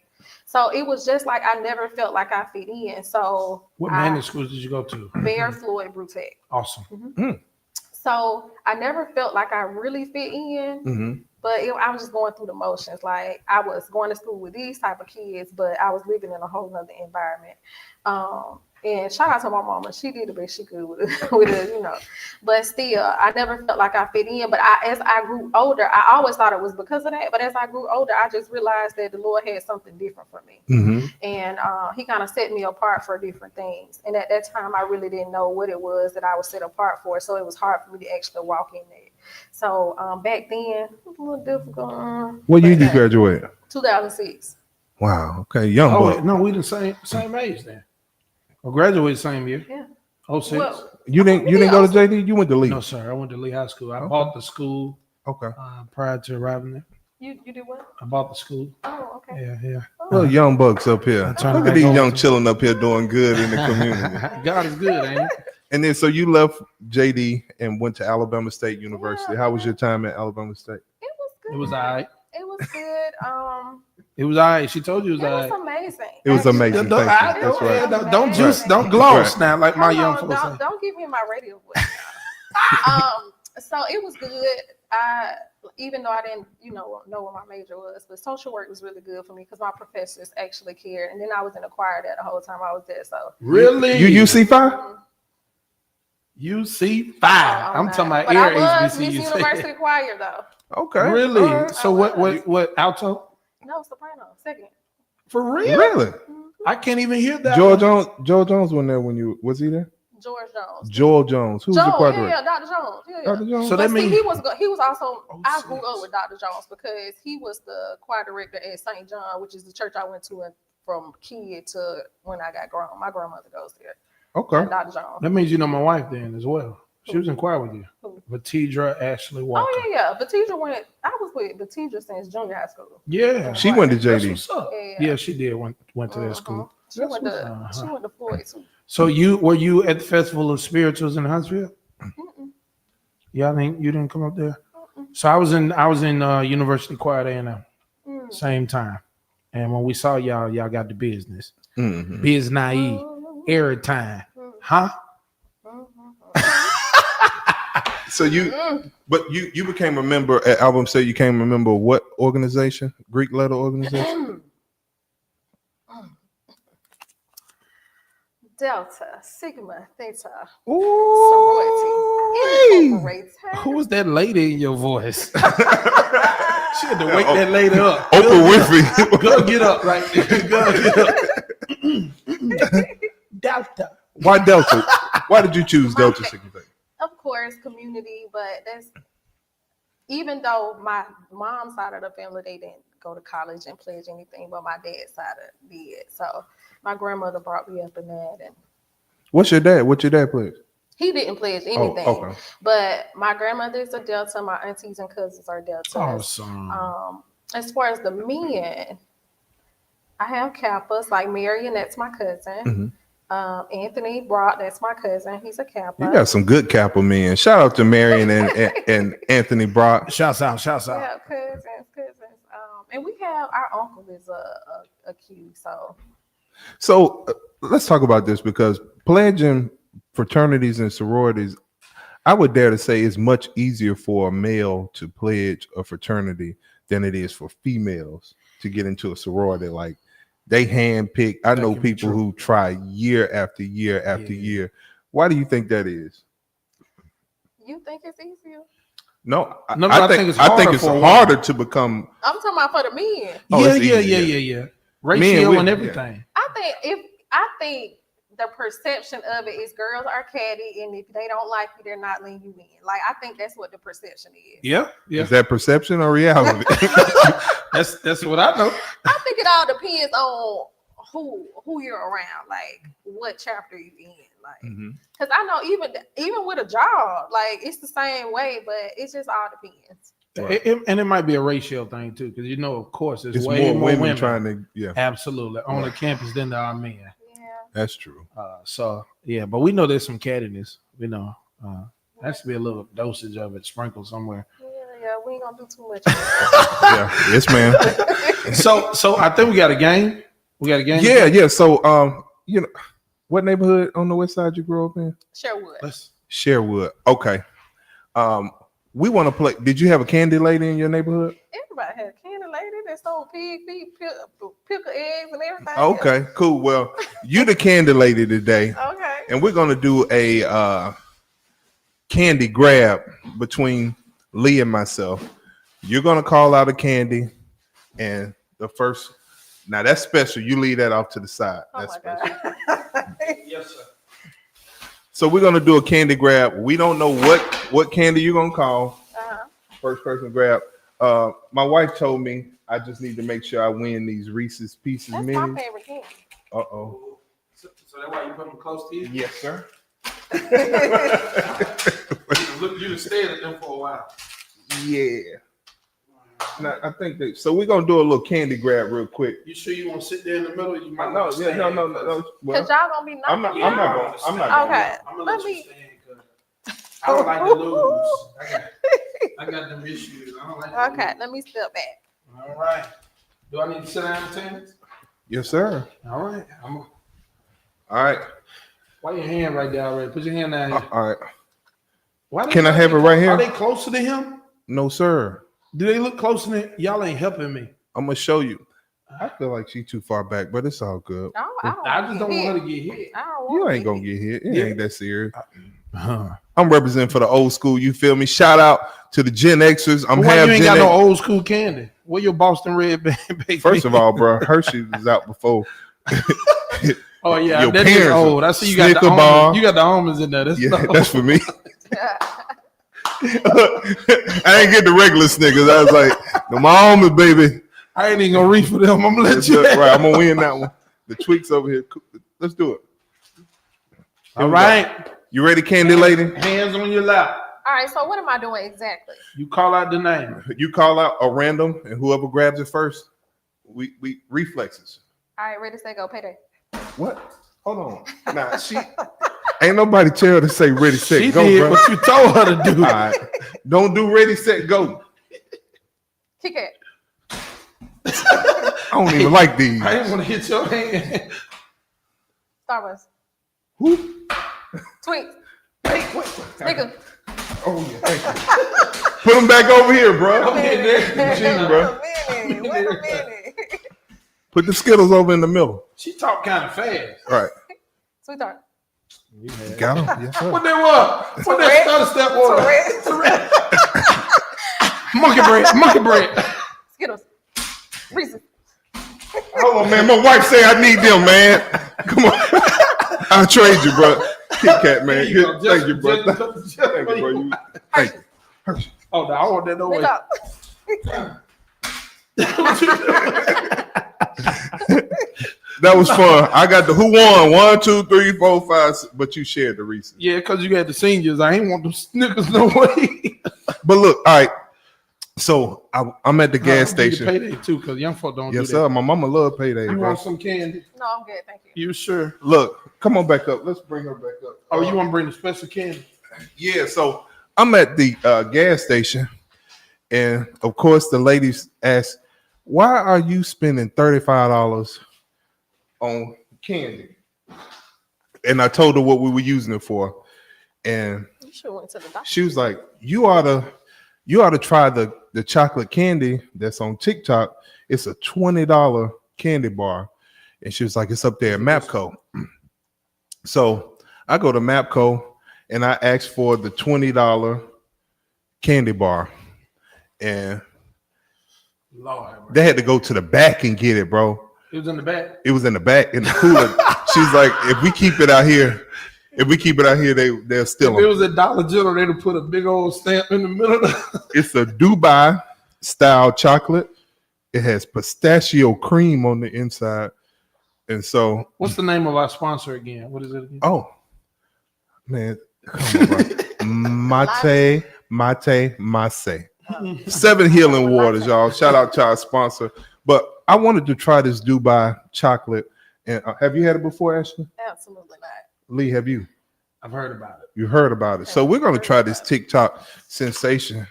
So it was just like I never felt like I fit in. So What magnet schools did you go to? Bear, Floyd, Brutech. Awesome. So I never felt like I really fit in. But I was just going through the motions. Like, I was going to school with these type of kids, but I was living in a whole nother environment. And shout out to my mama. She did the best she could with it, you know. But still, I never felt like I fit in. But as I grew older, I always thought it was because of that. But as I grew older, I just realized that the Lord had something different for me. And he kind of set me apart for different things. And at that time, I really didn't know what it was that I was set apart for. So it was hard for me to actually walk in that. So back then, it was a little difficult. What year did you graduate? 2006. Wow. Okay. Young Oh, boy. wait, no, we the same age then. Or graduated same year. Yeah. 06. Well, You didn't go to JD? You went to Lee? No, sir. I went to Lee High School. I bought the school Okay. prior to arriving there. you did what? I bought the school. Oh, okay. Yeah. Little young bucks up here. trying to Look at back these over young to- chilling up here doing good in the community. God is good, ain't it? And then so you left JD and went to Alabama State University. Yeah. How was your time at Alabama State? It was good. It was all right. It was good. It was all right. She told you it was It all was right. amazing. It was Actually, amazing. Don't, Thank you. That's right. Don't juice, Right. don't gloss Right. now like my Hold young on, folks say. don't give me my radio voice. So it was good. Even though I didn't, know what my major was, but social work was really good for me because my professors actually cared. And then I was in a choir there the whole time I was there. So Really? You UC5? UC5. I'm I'm not. talking about But air I was HBCU. Miss University choir though. Okay. Really? All right. So what alto? No, soprano. Second. For real? Really? I can't even hear that. Joel Jones wasn't there when you was he there? George Jones. Joel Jones. Who's the choir director? Yeah, Dr. Jones. Yeah. Dr. Jones. So But that see, means he was also, Oh, I grew sis. up with Dr. Jones because he was the choir director at St. John, which is the church I went to from kid to when I got grown. My grandmother goes there. Okay. Dr. Jones. that means you know my wife then as well. She was in choir with you. Who? Vatidra Ashley Walker. Oh, yeah. Batidra I was with Batidra since junior high school. Yeah. She went to That's JD. what's up. Yeah. Yeah, she did went to that school. She went to Uh-huh. Floyd too. So were you at the Festival of Spirituals in Huntsville? Yeah, you didn't come up there. So I was in University Choir A&M, same time. And when we saw y'all got the business, biz naive, every time, huh? So you became a member at Album State. You became a member of what organization? Greek letter organization? Delta, Sigma, Theta, Ooh. Sorority, Incorporated. Who was that lady in your voice? She had to wake that lady up. Oprah Winfrey. Go get up, right? Go get up. Delta. Why Delta? Why did you choose Delta Sigma Theta? Of course, community, but even though my mom's side of the family, they didn't go to college and pledge anything, but my dad's side did. So my grandmother brought me up in that. And What's your dad pledge? he didn't pledge anything. Oh, okay. But my grandmother's a Delta. My aunties and cousins are Delta. Awesome. As far as the men, I have Kappas, like Marion, that's my cousin. Anthony Brock, that's my cousin. He's a Kappa. You got some good Kappa men. Shout out to Marion and Anthony Brock. Shouts out. Yeah, cousins. And we have our uncle is a Q. So Let's talk about this, because pledging fraternities and sororities, I would dare to say, is much easier for a male to pledge a fraternity than it is for females to get into a sorority. Like, they handpick. I know people who try year after year after year. Why do you think that is? You think it's easier? No, I think it's harder to become. I'm talking about for the men. Yeah. Ratio and everything. I think the perception of it is girls are catty, and if they don't like you, they're not letting you in. Like, I think that's what the perception is. Yeah. Is that perception or reality? That's what I know. I think it all depends on who you're around, like what chapter you in, like. Because I know even with a job, like, it's the same way, but it just all depends. Right. And it might be a ratio thing too, because of course, it's way more women trying to, absolutely, on the campus than there are men. That's true. But we know there's some cattiness. Has to be a little dosage of it sprinkled somewhere. Yeah, we ain't gonna do too much. Yes, ma'am. So I think we got a game. Yeah. So what neighborhood on the west side you grew up in? Sherwood. Okay. We want to play. Did you have a candy lady in your neighborhood? Everybody had a candy lady that sold pig feet, pickle eggs, and everything. Okay, cool. Well, you the candy lady today. Okay. And we're gonna do a candy grab between Lee and myself. You're gonna call out a candy, and the first. Now that's special. You leave that off to the side. That's special. Yes, sir. So we're gonna do a candy grab. We don't know what candy you're gonna call. First person grab. My wife told me I just need to make sure I win these Reese's Pieces That's minis. my favorite candy. So that's why you put them close to you? Yes, sir. You just stayed at them for a while. Yeah. Now, I think that. So we're gonna do a little candy grab real quick. You sure you want to sit there in the middle? You might No. Well, Cause y'all gonna be. I'm not going. Okay. I'm gonna let you stand, cause I don't like to lose. I got them issues. I don't like to Okay, lose. let me step back. All right. Do I need to sit down, Terrence? Yes, sir. All right. All right. Why your hand right there already? Put your hand down here. All right. Can I have it right here? Are they closer to him? No, sir. Do they look closer to him? Y'all ain't helping me. I'm gonna show you. I feel like she's too far back, but it's all good. I just don't want her to get hit. You ain't gonna get hit. It ain't that serious. I'm representing for the old school. You feel me? Shout out to the Gen Xers. I'm half. You ain't got Gen no old school candy. Where your Boston Red Bag? First of all, bro, Hershey was out before. Oh yeah, your that is old. I see you got the almonds. You got the almonds in there. That's for me. I ain't get the regular Snickers. I was like, the almonds, baby. I ain't even gonna reach for them. I'm gonna let you. Right, I'm gonna win that one. The tweaks over here. Let's do it. All right. You ready, candy lady? Hands on your lap. All right, so what am I doing exactly? You call out the name. You call out a random, and whoever grabs it first, we reflexes. All right, ready, set, go, payday. What? Hold on. Nah, ain't nobody tell her to say ready, set, she go, did bro. what you told her to do. All right. Don't do ready, set, go. Kick it. I don't even like these. I didn't want to hit your hand. Starburst. Who? Tweet. Hey, Nigga. Oh yeah. Put them back over here, bro. Wait Bro. a minute. Put the Skittles over in the middle. She talked kind of fast. All right. Sweetheart. Got him. Yes, sir. What that was? What that stutter step was? Monkey bread. Skittles. Reese's. Hold on, man. My wife say I need them, man. Come on. I'll trade you, bro. Kit Kat, man. Thank you, bro. Thank you, bro. Thank you. Oh, no, I want that no way. That was fun. I got the who won 1, 2, 3, 4, 5, but you shared the Reese's. Yeah, because you had the seniors. I ain't want them Snickers no way. But look, all right. So I'm at the gas station. Payday too, because young folk don't do that. Yes, sir. My mama love payday. You want some candy? No, I'm good, thank you. You sure? Look, come on back up. Let's bring her back up. Oh, you want to bring the special candy? Yeah. So I'm at the gas station, and of course the ladies ask, "Why are you spending $35 on candy?" And I told her what we were using it for, and You should went to the doctor. she was like, "You ought to try the chocolate candy that's on TikTok. It's a $20 candy bar." And she was like, "It's up there at Mapco." So I go to Mapco and I asked for the $20 candy bar. And Lord, they had to go to the back and get it, bro. it was in the back. It was in the back in the cooler. She's like, if we keep it out here, they'll steal If it them. was a Dollar General, they'd have put a big old stamp in the middle. It's a Dubai style chocolate. It has pistachio cream on the inside. And so, What's the name of our sponsor again? What is it again? oh, man. Come on, bro. Mate. 7 Healing Waters, y'all. Shout out to our sponsor. But I wanted to try this Dubai chocolate. And have you had it before, Ashley? Absolutely not. Lee, have you? I've heard about it. You heard about it. So we're going to try this TikTok sensation.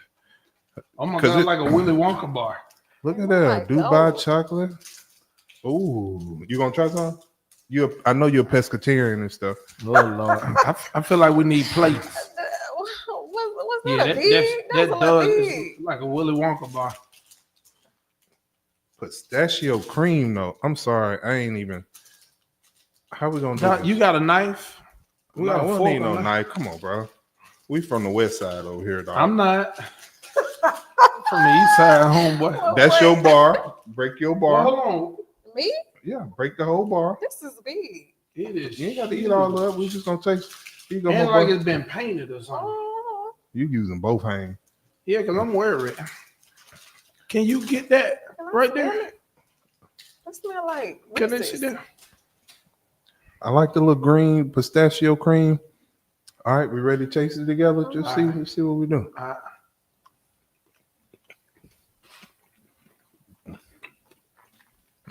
Oh my 'Cause God, it- like a Willy Wonka bar. Look at Oh that. my Dubai God. chocolate. Ooh. You going to try some? I know you're a pescatarian and stuff. Oh Lord, I feel like we need plates. What's Yeah, that? that A big? that That's a does big. it's like a Willy Wonka bar. Pistachio cream, though. I'm sorry. I ain't even. How we going to do Doc, this? you got a knife? We got a don't fork need no on knife. Come on, bro. We from the west side over here, dog. I'm not. From the east side, homeboy. That's your bar. Break your Well, bar. hold Me? Yeah, break the whole bar. This is big. on. It is. You ain't got to eat all of it. We just gonna taste. Here you go, And my like boy. it's been painted or something. Oh, You using both hands. Yeah, because I'm worried. Can you get that can I right smell there? it? That smell like Can they Reese's. see that? I like the little green pistachio cream. All right, we ready to taste it together? Just see, Alright. let's see what we do.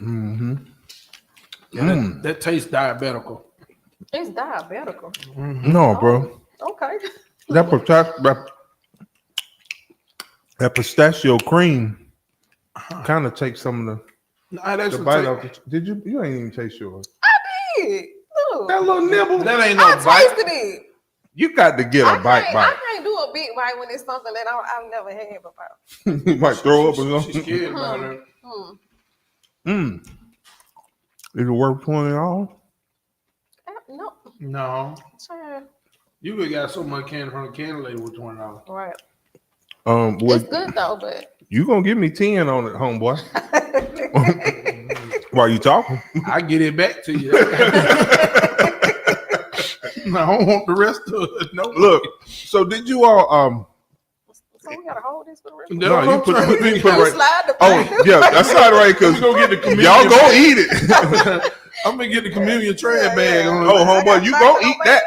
Mm-hmm. Yeah, that tastes diabetical. It's diabetical. No, bro. Okay. That pistachio cream kind of takes some of Nah, the bite off. Did you? You ain't even taste yours. Hey, look. That little nibble. That ain't no I bite. tasted it. You got to get a bite. I can't do a big bite when it's something that I've never had before. You might throw up or She's something. scared about her. Is it worth $20? No. No. Sure. You would got so much candy from the candy lady with $20. Right. What, It's good though, but you gonna give me 10 on it, homeboy? While you talking? I get it back to you. I don't want the rest of it. No. Look. So did you all? so we gotta hold this for the rest. That's No, what you I'm put trying to you do. put You right. slide the Oh plate. yeah, that's not right. Cause Go get the communion y'all go bag. eat it. I'm gonna get the communion trash bag on. Oh, homeboy, you gonna eat that?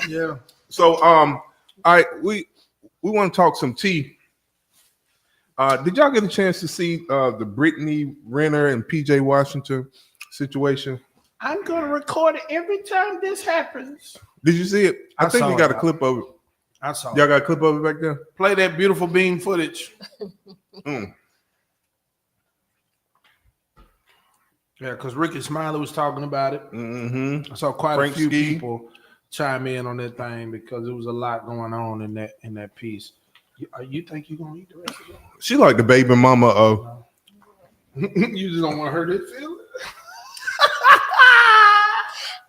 Yeah. So all right, we want to talk some tea. Did y'all get a chance to see the Brittany Renner and PJ Washington situation? I'm gonna record it every time this happens. Did you see it? I think saw we got it. a clip of it. I saw. Y'all got a clip of it back there? Play that beautiful beam footage. Mm. Yeah, because Ricky Smiley was talking about it. Mm-hmm. I saw quite Frank a few Ski. people chime in on that thing because there was a lot going on in that piece. You think you're gonna eat the rest of it? She like the baby mama of. You just don't want to hurt it feeling.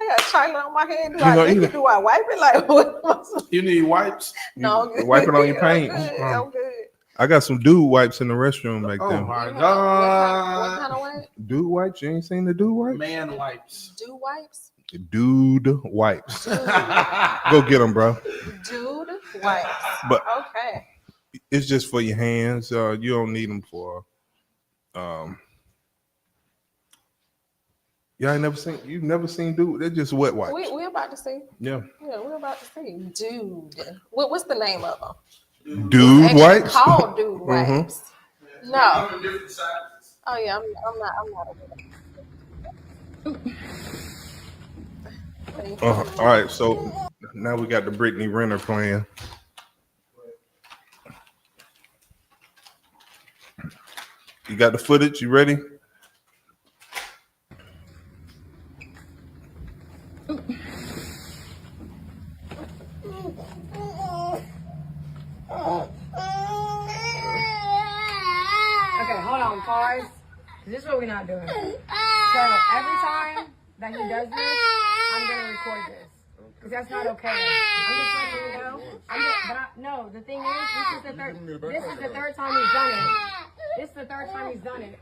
I got China on my head. gonna eat it? Do I wipe it like what? You need wipes. No, I'm good. Wipe it on your paint. I'm good. I'm good. I got some dude wipes in the restroom back Oh there. my What God. kind of wipe? Dude wipes? You ain't seen the dude wipes? Man wipes. Do wipes? Dude wipes. Dude, Go get them, bro. dude wipes. But Okay. it's just for your hands. You don't need them for. You've never seen dude. They're just wet wipes. We're about to see. Yeah, we're about to see. Dude, what's the name of them? dude wipes. Called dude wipes. No. Oh yeah, I'm not. All right, so now we got the Brittany Renner playing. You got the footage? You ready? Okay, hold on, pause. This is what we're not doing. So every time that he does this, I'm gonna record this because that's not okay. I'm just letting you know. No, the thing is, this is the third time he's done it. This is the third time he's done it.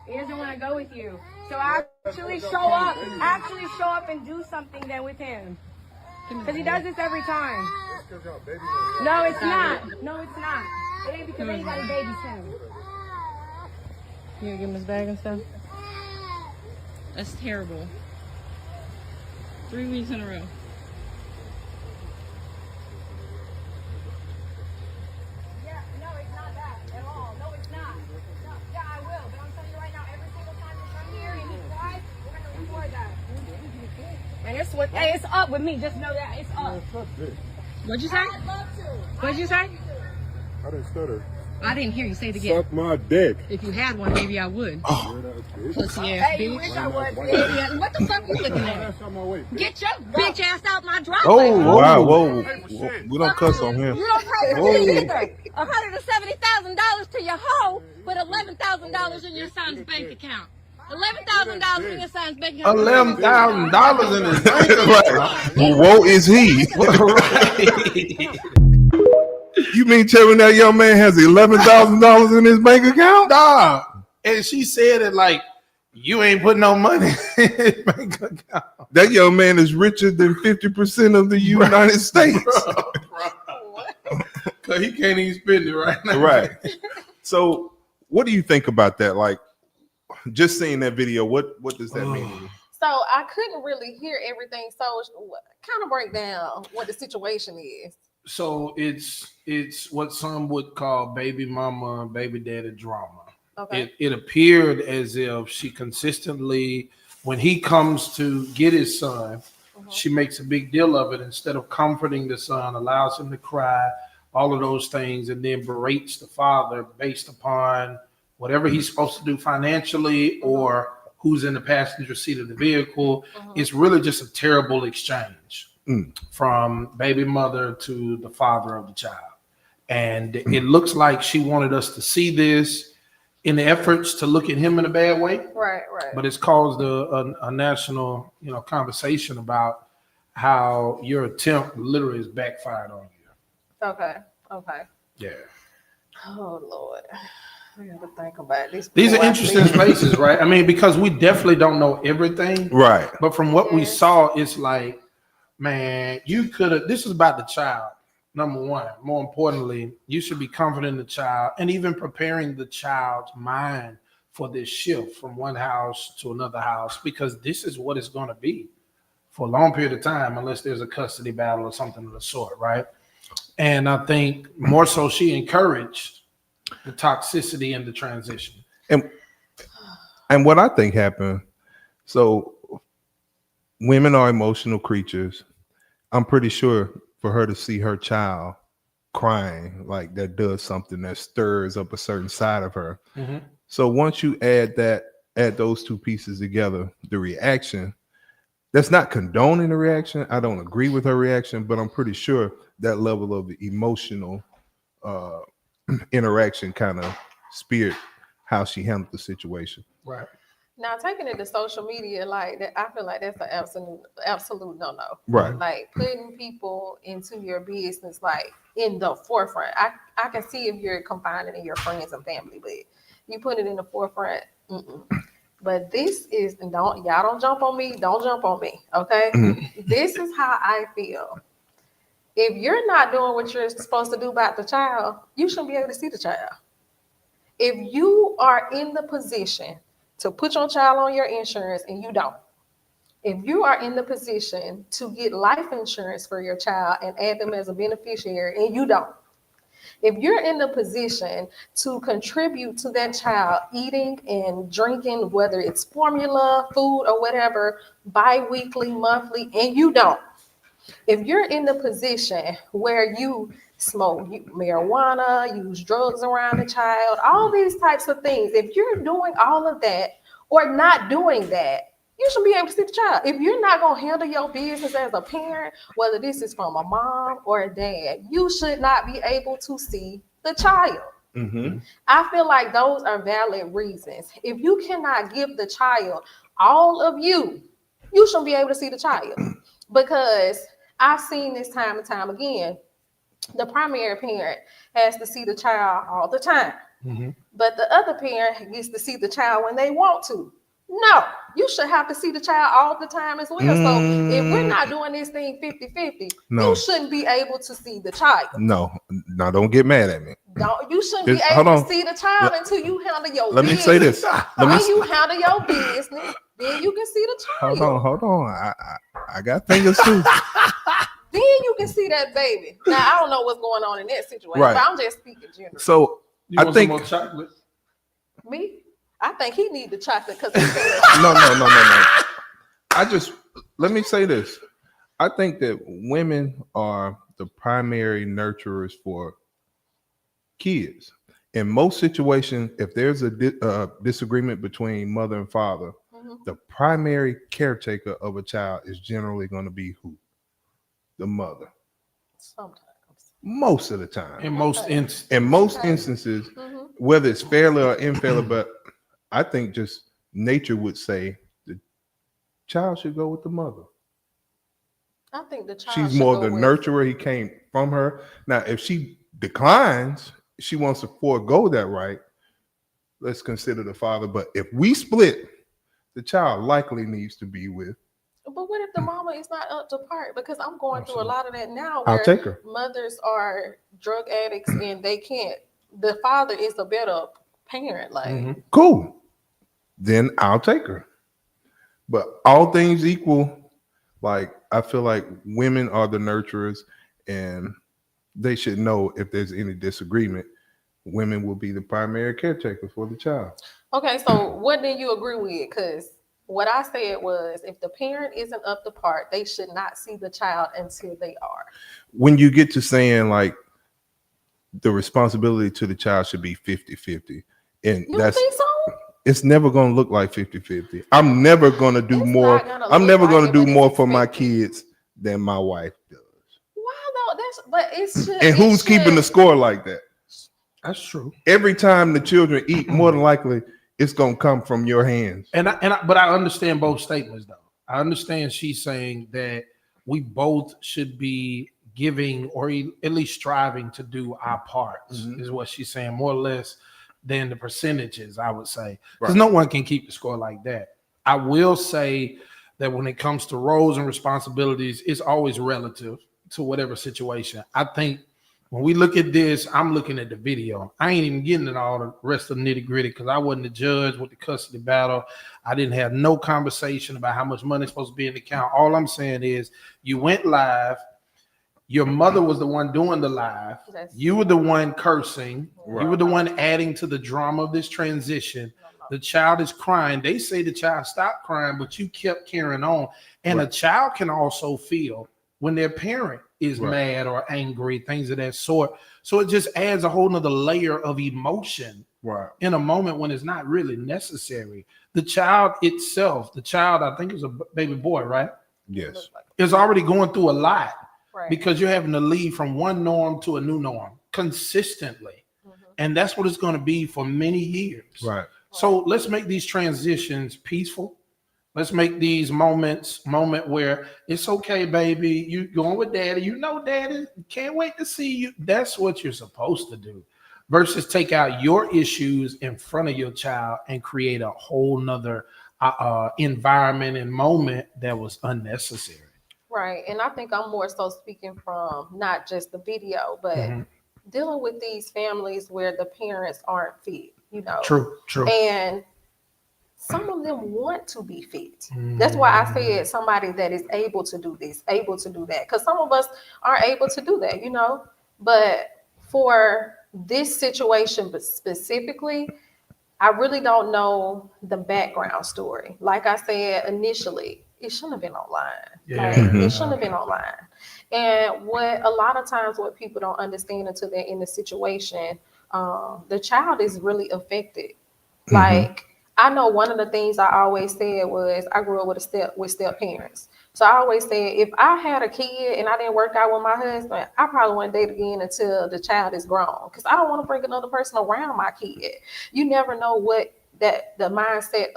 He doesn't want to go with you. So actually show up and do something then with him. Because he does this every time. No, it's not. No, it's not. It ain't because anybody babies him. You gonna give him his bag and stuff? That's terrible. 3 weeks in a row. Yeah, no, it's not that at all. No, it's not. No, yeah, I will. But I'm telling you right now, every single time you come here and he cries, we're gonna record that. And it's up with me. Just know that it's up. What'd you say? I'd love to. What'd you say? I didn't stutter. I didn't hear you say it again. Suck my dick. If you had one, maybe I would. Pussy ass Hey, you wish bitch. I would. Idiot. What the fuck you looking at? That's on my way. Get your bitch ass out my driveway. Oh, wow, whoa. We don't cuss on him. You don't pay for this either. $170,000 to your hoe, but $11,000 in your son's bank account. $11,000 in your son's bank account. $11,000 in his bank account. Well, woe is he. You mean tell me that young man has $11,000 in his bank account? Dog. And she said it like, you ain't putting no money in his bank account. That young man is richer than 50% of the United States. Because he can't even spend it right now. Right. So what do you think about that? Like, just seeing that video, what does that mean to you? So I couldn't really hear everything. So kind of break down what the situation is. So it's what some would call baby mama, baby daddy drama. Okay. It appeared as if she consistently, when he comes to get his son, she makes a big deal of it. Instead of comforting the son, allows him to cry, all of those things, and then berates the father based upon whatever he's supposed to do financially or who's in the passenger seat of the vehicle. It's really just a terrible exchange from baby mother to the father of the child. And it looks like she wanted us to see this in the efforts to look at him in a bad way. Right. But it's caused a national, conversation about how your attempt literally is backfired on you. Okay. Yeah. Oh Lord. I have to think about this. These are interesting spaces, right? I mean, because we definitely don't know everything. Right. But from what we saw, it's like, man, you could have, this is about the child. Number one, more importantly, you should be comforting the child and even preparing the child's mind for this shift from one house to another house, because this is what it's going to be for a long period of time, unless there's a custody battle or something of the sort, right? And I think more so she encouraged the toxicity in the transition. And what I think happened, so women are emotional creatures. I'm pretty sure for her to see her child crying, like that does something that stirs up a certain side of her. So once you add those two pieces together, the reaction, that's not condoning the reaction. I don't agree with her reaction, but I'm pretty sure that level of emotional interaction kind of speared how she handled the situation. Right. Now taking it to social media like that, I feel like that's an absolute no. Right. Like putting people into your business like in the forefront. I can see if you're confining in your friends and family, but you put it in the forefront. But this is y'all don't jump on me. Don't jump on me. Okay. This is how I feel. If you're not doing what you're supposed to do about the child, you shouldn't be able to see the child. If you are in the position to put your child on your insurance and you don't, if you are in the position to get life insurance for your child and add them as a beneficiary and you don't, if you're in the position to contribute to that child eating and drinking, whether it's formula, food, or whatever, bi-weekly, monthly, and you don't, if you're in the position where you smoke marijuana, use drugs around the child, all these types of things, if you're doing all of that or not doing that, you should be able to see the child. If you're not going to handle your business as a parent, whether this is from a mom or a dad, you should not be able to see the child. Mm-hmm. I feel like those are valid reasons. If you cannot give the child all of you, you shouldn't be able to see the child. Because I've seen this time and time again, the primary parent has to see the child all the time. Mm-hmm. But the other parent gets to see the child when they want to. No, you should have to see the child all the time as well. So if we're not doing this thing 50-50, you shouldn't be able to see the child. No, don't get mad at me. You shouldn't be able to see the child until you handle your business. Let me say this. When you handle your business, then you can see the child. Hold on. I got fingers too. Then you can see that baby. Now, I don't know what's going on in that situation, right. but I'm just speaking generally. So I think some more chocolate? Me? I think he need the chocolate because No. Let me say this. I think that women are the primary nurturers for kids. In most situations, if there's a disagreement between mother and father, the primary caretaker of a child is generally going to be who? The mother. Sometimes. Most of the time. In most instances, whether it's fairly or unfairly, but I think just nature would say the child should go with the mother. I think the child She's more the nurturer. He came from her. Now, if she declines, she wants to forego that right, let's consider the father. But if we split, the child likely needs to be with. But what if the mama is not up to par? Because I'm going through a lot of that now I'll where take her. mothers are drug addicts and they can't. The father is a better parent. Like, cool. Then I'll take her. But all things equal, like I feel like women are the nurturers and they should know if there's any disagreement, women will be the primary caretaker for the child. Okay, so what did you agree with? Because what I said was if the parent isn't up to par, they should not see the child until they are. When you get to saying like the responsibility to the child should be 50-50. And you don't think so? It's never going to look like 50-50. I'm never going to do more. I'm never going to do more for my kids than my wife does. Why though? But it's and who's keeping the score like that? That's true. Every time the children eat, more than likely it's going to come from your hands. But I understand both statements though. I understand she's saying that we both should be giving or at least striving to do our parts is what she's saying, more or less than the percentages, I would say, because no one can keep the score like that. I will say that when it comes to roles and responsibilities, it's always relative to whatever situation. I think when we look at this, I'm looking at the video. I ain't even getting into all the rest of the nitty gritty because I wasn't the judge with the custody battle. I didn't have no conversation about how much money is supposed to be in the account. All I'm saying is you went live. Your mother was the one doing the live. You were the one cursing. You were the one adding to the drama of this transition. The child is crying. They say the child stopped crying, but you kept carrying on. And a child can also feel when their parent is mad or angry, things of that sort. So it just adds a whole nother layer of emotion in a moment when it's not really necessary. The child itself, I think it's a baby boy, right? Yes. Is already going through a lot. Right. Because you're having to lead from one norm to a new norm consistently. And that's what it's going to be for many years. Right. So let's make these transitions peaceful. Let's make these moment where it's okay, baby. You going with daddy. You know, daddy can't wait to see you. That's what you're supposed to do versus take out your issues in front of your child and create a whole nother environment and moment that was unnecessary. Right. And I think I'm more so speaking from not just the video, but dealing with these families where the parents aren't fit, True. And some of them want to be fit. That's why I said somebody that is able to do this, able to do that. Because some of us aren't able to do that, But for this situation, but specifically, I really don't know the background story. Like I said initially, it shouldn't have been online. It shouldn't have been online. And what a lot of times what people don't understand until they're in the situation, the child is really affected. Like, I know one of the things I always said was I grew up with step parents. So I always said if I had a kid and I didn't work out with my husband, I probably wouldn't date again until the child is grown, because I don't want to bring another person around my kid. You never know what the mindset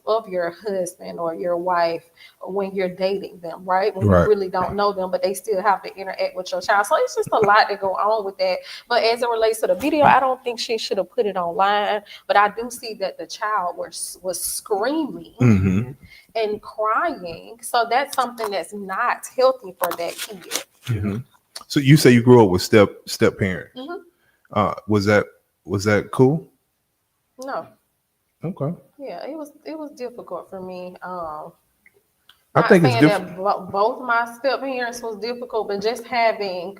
of your husband or your wife when you're dating them, right? When you really don't know them, but they still have to interact with your child. So it's just a lot to go on with that. But as it relates to the video, I don't think she should have put it online. But I do see that the child was screaming and crying. So that's something that's not healthy for that kid. So you say you grew up with step parents. Was that cool? No. Okay. Yeah, it was difficult for me. I think it's different. Both my step parents was difficult, but just having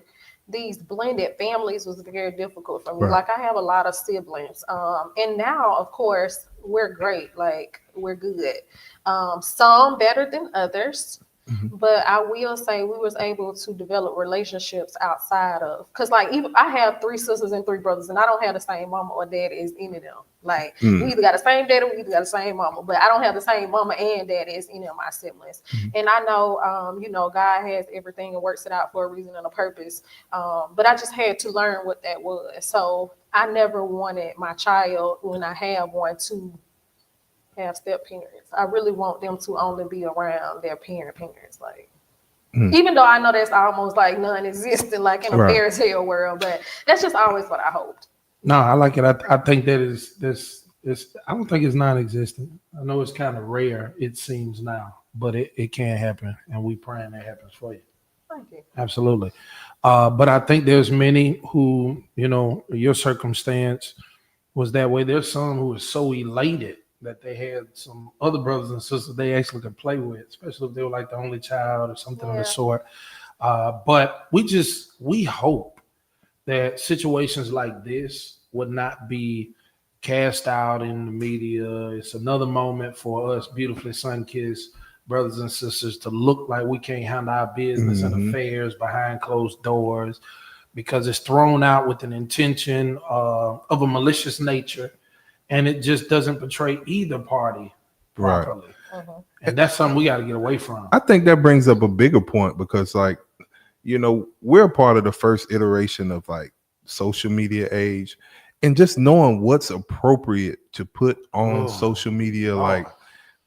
these blended families was very difficult for me. Like, I have a lot of siblings, and now, of course, we're great. Like, we're good. Some better than others. But I will say we was able to develop relationships outside of, because like even I have 3 sisters and 3 brothers, and I don't have the same mama or daddy as any of them. Like we either got the same daddy, we either got the same mama, but I don't have the same mama and daddy as any of my siblings. And I know, God has everything and works it out for a reason and a purpose. But I just had to learn what that was. So I never wanted my child, when I have one, to have step parents. I really want them to only be around their parents. Like, even though I know that's almost like non-existent, like in a fairy tale world, but that's just always what I hoped. No, I like it. I think that is this. I don't think it's non-existent. I know it's kind of rare, it seems now, but it can happen, and we praying that happens for you. Thank you. Absolutely. But I think there's many who, your circumstance was that way. There's some who are so elated that they had some other brothers and sisters they actually could play with, especially if they were like the only child or something of the sort. But we hope that situations like this would not be cast out in the media. It's another moment for us beautifully sun-kissed brothers and sisters to look like we can't handle our business and affairs behind closed doors, because it's thrown out with an intention of a malicious nature. And it just doesn't portray either party properly. And that's something we got to get away from. I think that brings up a bigger point, because we're a part of the first iteration of like social media age, and just knowing what's appropriate to put on social media.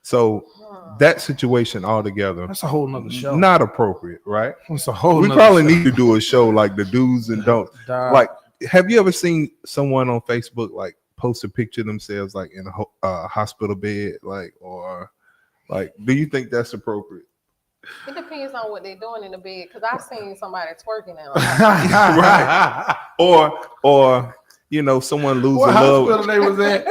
So that situation altogether, that's a whole nother show. Not appropriate, right? It's a whole we nother probably show. need to do a show like the do's and don'ts. Like, have you ever seen someone on Facebook like post a picture of themselves like in a hospital bed, do you think that's appropriate? It depends on what they're doing in the bed, because I've seen somebody twerking out. Right. Or someone lose what a hospital loved they was at?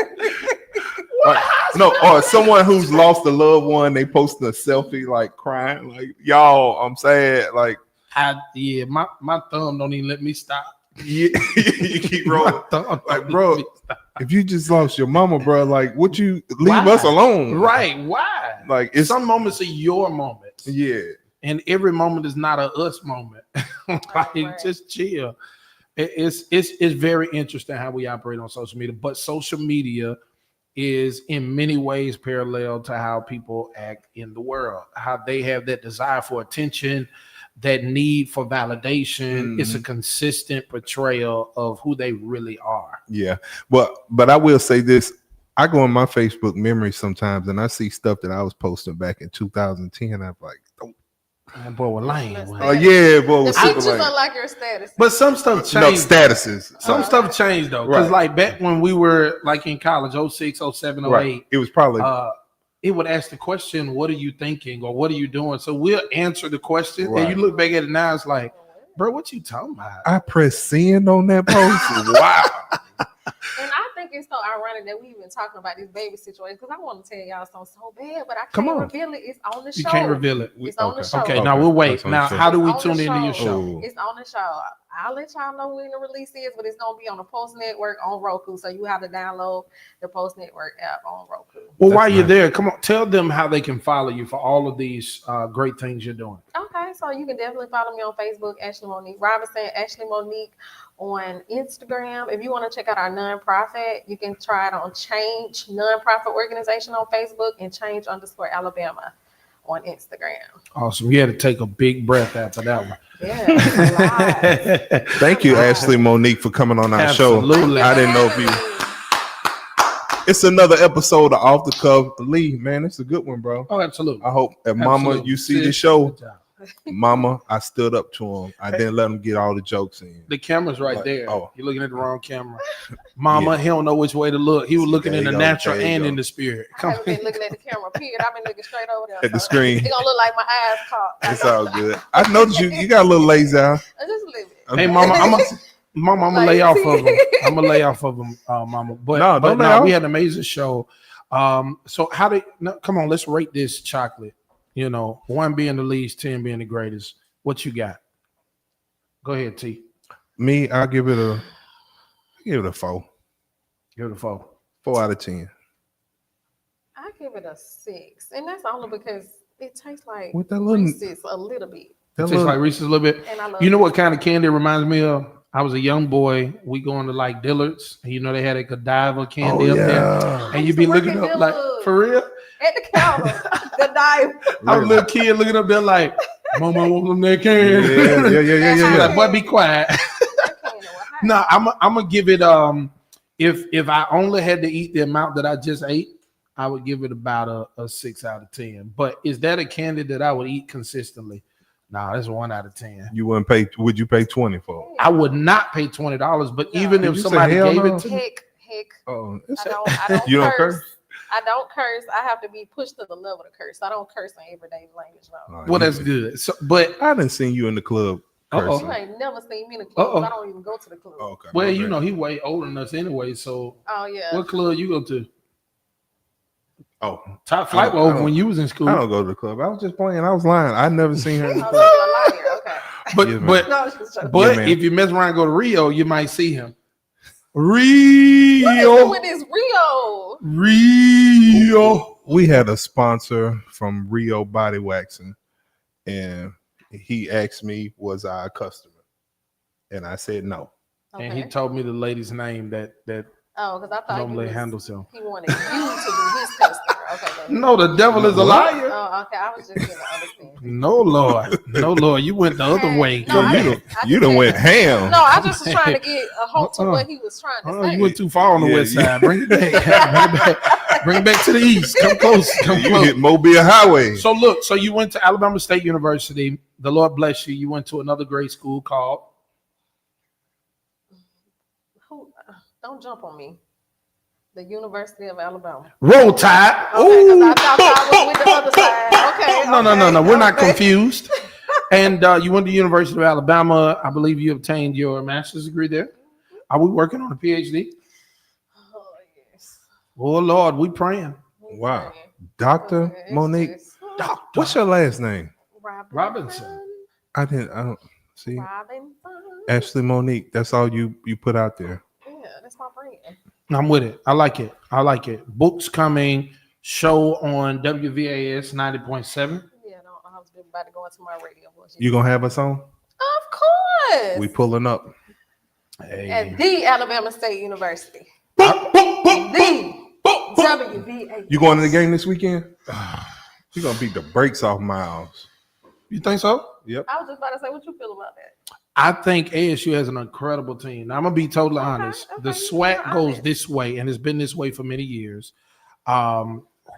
or someone who's lost a loved one, they posting a selfie like crying, like, y'all, I'm sad. Like, my thumb don't even let me stop. You keep rolling. Like, bro, if you just lost your mama, bro, like, would you leave us alone? Right. Why? Like, it's some moments are your moments. Yeah. And every moment is not a us moment. Just chill. It's very interesting how we operate on social media, but social media is in many ways parallel to how people act in the world, how they have that desire for attention, that need for validation. It's a consistent portrayal of who they really are. Yeah. But I will say this. I go on my Facebook memories sometimes and I see stuff that I was posting back in 2010. I'm like, oh. That boy was lame. Oh, yeah, boy was the super pictures lame. are like your status. But some stuff changed. No, statuses. Some stuff changed though. Because like back when we were like in college, 06, 07, 08. Right. It was probably it would ask the question, what are you thinking or what are you doing? So we'll answer the question. Right. And you look back at it now, it's like, bro, what you talking about? I pressed send on that post. Wow. And I think it's so ironic that we even talking about this baby situation because I want to tell y'all something so bad, but I Come can't on. reveal it. It's on the show. You can't reveal it. It's on the show. Okay, now we'll wait. That's on the Now, show. how do we It's on tune the into your show. show? Oh. It's on the show. I'll let y'all know when the release is, but it's gonna be on the Post Network on Roku. So you have to download the Post Network app on Roku. Well, That's while you're nice. there, come on, tell them how they can follow you for all of these great things you're doing. Okay, so you can definitely follow me on Facebook, Ashley Monique Robinson, Ashley Monique on Instagram. If you want to check out our nonprofit, you can try it on Change Nonprofit Organization on Facebook and Change_Alabama on Instagram. Awesome. You had to take a big breath after that one. Yeah, it's a lot. Thank you, Ashley Monique, for coming on our Absolutely. show. I didn't know if you. It's another episode of Off the Cuff. Lee, man, it's a good one, bro. Oh, absolutely. I hope that Mama, Absolutely. you see the Sis, show. good job. Mama, I stood up to him. I didn't let him get all the jokes in. The camera's right Like, there. oh. You're looking at the wrong camera. Mama, Yeah. he don't know which way to look. He was looking There in you the go. natural There you and go. in the spirit. I Come haven't been looking at the camera, period. I've been looking straight over there. At the so screen. It's gonna look like my eyes caught. It's all good. I noticed you got a little lazy eye. Just a little bit. Hey, Mama, I'm gonna lay off of him. I'm gonna lay off of him, Mama. But No, don't lay no, off. we had an amazing show. So how did? No, come on, let's rate this chocolate. You know, 1 being the least, 10 being the greatest. What you got? Go ahead, T. Me, I'll give it a 4. Give it a 4. 4 out of 10. I give it a 6, and that's only because it tastes like With that little- Reese's a little bit, That Tastes little- like Reese's a little bit. and I love. You know what kind of candy it reminds me of? I was a young boy. We going to like Dillard's, and you know they had a Godiva candy up there, and you be used to looking work up at like, Dillard's. for real? at the counter, the dive. I was a little kid looking up there like, Mama, I want some that candy. Yeah. Like, boy, be quiet. No, I'm gonna give it. If I only had to eat the amount that I just ate, I would give it about a 6 out of 10. But is that a candy that I would eat consistently? No, that's 1 out of 10. You wouldn't pay? Would you pay 20 for it? I would not pay $20, but No. even Did if you say somebody hell gave no? it to me, Heck, Oh, I don't you don't curse. curse? I don't curse. I have to be pushed to the level to curse. I don't curse in everyday language. No. well, that's good. So, but I didn't see you in the club. Uh-oh. You ain't never seen me in the club. I don't even go to the club. Oh, okay. well, my you bad. know, he way older than us anyway. So, Oh yeah. what club you go to? Oh, Top Flight I was over don't- when you was in school. I don't go to the club. I was just playing. I was lying. I never seen her. In the Oh, club. so you're a liar. Okay. But Yeah, man. but No, it's just joking. but Yeah, man. if you mess around and go to Rio, you might see him. What is it Rio, with this Rio? Rio. We had a sponsor from Rio Body Waxing, and he asked me, "Was I a customer?" And I said no. Okay. And he told me the lady's name that Oh, because I thought normally handles him. he wanted you to be his customer. Okay. go ahead. No, the devil is a liar. Oh, okay. I was just gonna understand. No, Lord. No, Lord. You went the other way. No, I you didn't- I you done didn't- went ham. No, I just was trying to get a hope to Uh-uh. what he was trying to Oh, say. you went too far on the Yeah, west you- side. Bring it back. Bring it back. Bring it back to the east. Come close. Come You close. hit Mobile Highway. So look, so you went to Alabama State University. The Lord bless you. You went to another great school called Who, don't jump on me. The University of Alabama. Roll Tide. Okay, 'cause I thought I was with the other side. Okay. No. We're not okay. confused. And you went to the University of Alabama. I believe you obtained your master's degree there. Are we working on a PhD? Oh, yes. Oh Lord, we praying. Wow. Dr. Okay, Monique, it's what's your last name? Robinson. I don't see. Robinson. Ashley Monique. That's all you put out there. Yeah, that's my friend. I'm with it. I like it. I like it. Books coming. Show on WVAS 90.7. Yeah, no, I was about to go into my radio voice. You gonna have us on? Of course. We pulling up. At the Alabama State University. The WVA. You going to the game this weekend? You gonna beat the brakes off Miles. You think so? Yep. I was just about to say, what you feel about that? I think ASU has an incredible team. Now, I'm gonna be totally honest. okay, The you're SWAT goes honest. this way, and it's been this way for many years.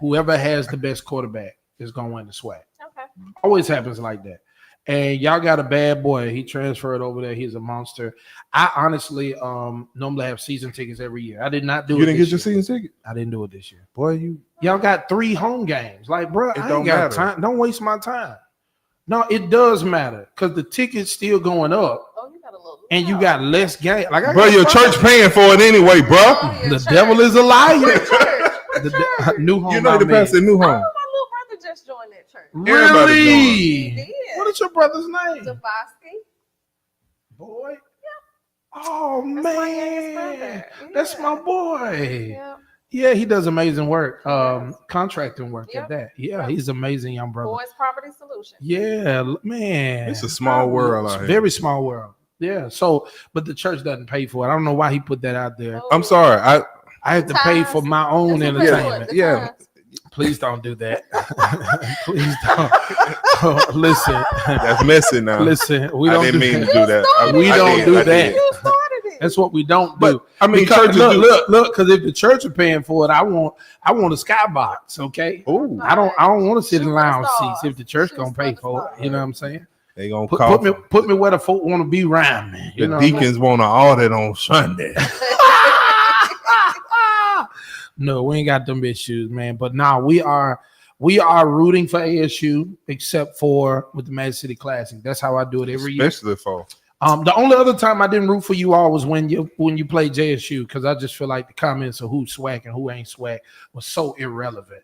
Whoever has the best quarterback is gonna win the SWAT. Okay. Always happens like that. And y'all got a bad boy. He transferred over there. He's a monster. I honestly normally have season tickets every year. I did not do it. You didn't this get your year. season ticket? I didn't do it this year. Boy, Y'all got 3 home games. Like, bro, I don't ain't got matter. time. Don't waste my time. No, it does matter because the ticket's still going up. Oh, you got a little. And you got less game. Like, Bro, your church paying for it anyway, bro. Oh, The devil is a liar. Church. New home. You know the pastor new Oh, home. my little brother just joined that church. Everybody Really? He did. What is your brother's name? Devosky. Boy. Oh That's my youngest man, brother. that's Yeah. my boy. Yeah. Yeah, he does amazing work. Yes. Contracting work Yep. at that. Yeah, Yep. he's amazing, young brother. Boys Property Solution. Yeah, man. It's a small world It's out a here. very small world. Yeah. So, but the church doesn't pay for it. I don't know why he put that out there. Oh, I'm sorry. I have to pay for my own that's what we're entertainment. doing, Yeah. the Please don't do that. Please don't. Oh, listen, That's messy now. listen. We I don't didn't do mean that. to do that. We don't do I that. did. You started it. That's what we don't do. But I mean, Because, churches look, do. look, because if the church are paying for it, I want a skybox. Okay, Ooh, I don't want to sit in Shoot lounge for the seats if the church stars. gonna Shoot pay for for the it. You know what I'm saying? they gonna Put, call. put me where the folk want to be around me. You The know what I'm deacons want to audit on Sunday. No, we ain't got them issues, man. But now we are rooting for ASU, except for with the Mad City Classic. That's how I do it every year. Especially for The only other time I didn't root for you all was when you played JSU, because I just feel like the comments of who's swag and who ain't swag was so irrelevant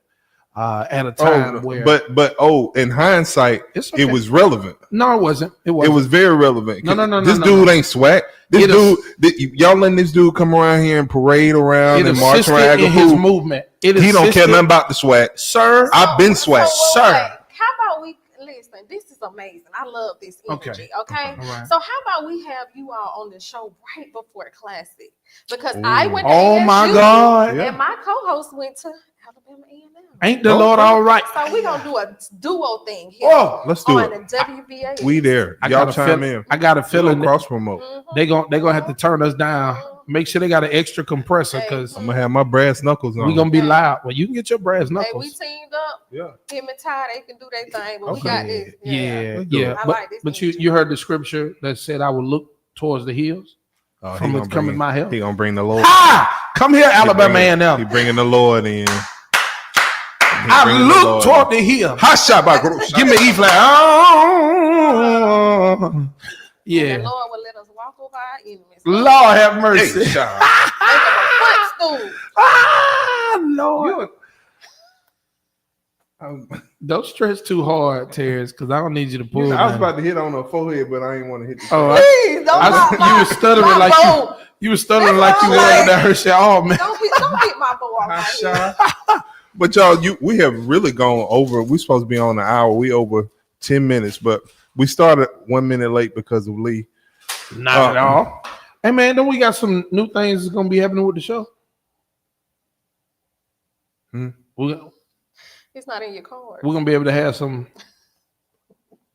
at a time where. but in hindsight, It's okay. it was relevant. No, it wasn't. It It wasn't. was very relevant. No, This no, dude no. ain't swag. This It dude, y'all letting this dude come around here and parade around It and march assisted around. in his movement. It He don't care assisted- nothing about the swag. sir. I've been swag. So, Sir. wait, how about we listen? This is amazing. I love this energy. Okay. All right. So how about we have you all on the show right before Classic? Because I went to Oh my ASU, God! Yeah. and my co-host went to Alabama A&M. Ain't the Lord all right? So we're gonna do a duo thing here. Oh, Let's do on it. the WBA. We there. I Y'all got a chime feel- in. I got a feeling that Cross promote. they gonna have to turn us down. Make sure they got an extra compressor, Hey, because I'm gonna have my brass knuckles on. we gonna be loud. Well, you can get your brass Hey, we knuckles. teamed up. Yeah. Him and Ty, they can do their thing, but we Okay. got this. Yeah, Let's do yeah. it. I But, like this but energy. you heard the scripture that said, "I will look towards the hills Oh, from he which gonna cometh bring- my help." He gonna bring the Lord. Ah, come here, Alabama He A&M. bringing the Lord in. I look toward the hill. Hot shot by Group. Give me E flat. Oh, And yeah. the Lord will let us walk over our enemies. Lord have Hey, mercy. shot. Make them a footstool. Ah, Lord. You- Don't stress too hard, Terrence, because I don't need you to pull. I was nothing. about to hit on her forehead, but I ain't want to hit the. Oh, Please, don't knock you were stuttering my like bow. you were stuttering That's like you all right. wanted that her shit. Oh man. Don't hit my bow off my Hot head. shot. But y'all, we have really gone over. We're supposed to be on an hour. We over 10 minutes, but we started 1 minute late because of Lee. Not at all. Hey man, then we got some new things that's gonna be happening with the show. We're It's not in your card. gonna be able to have some.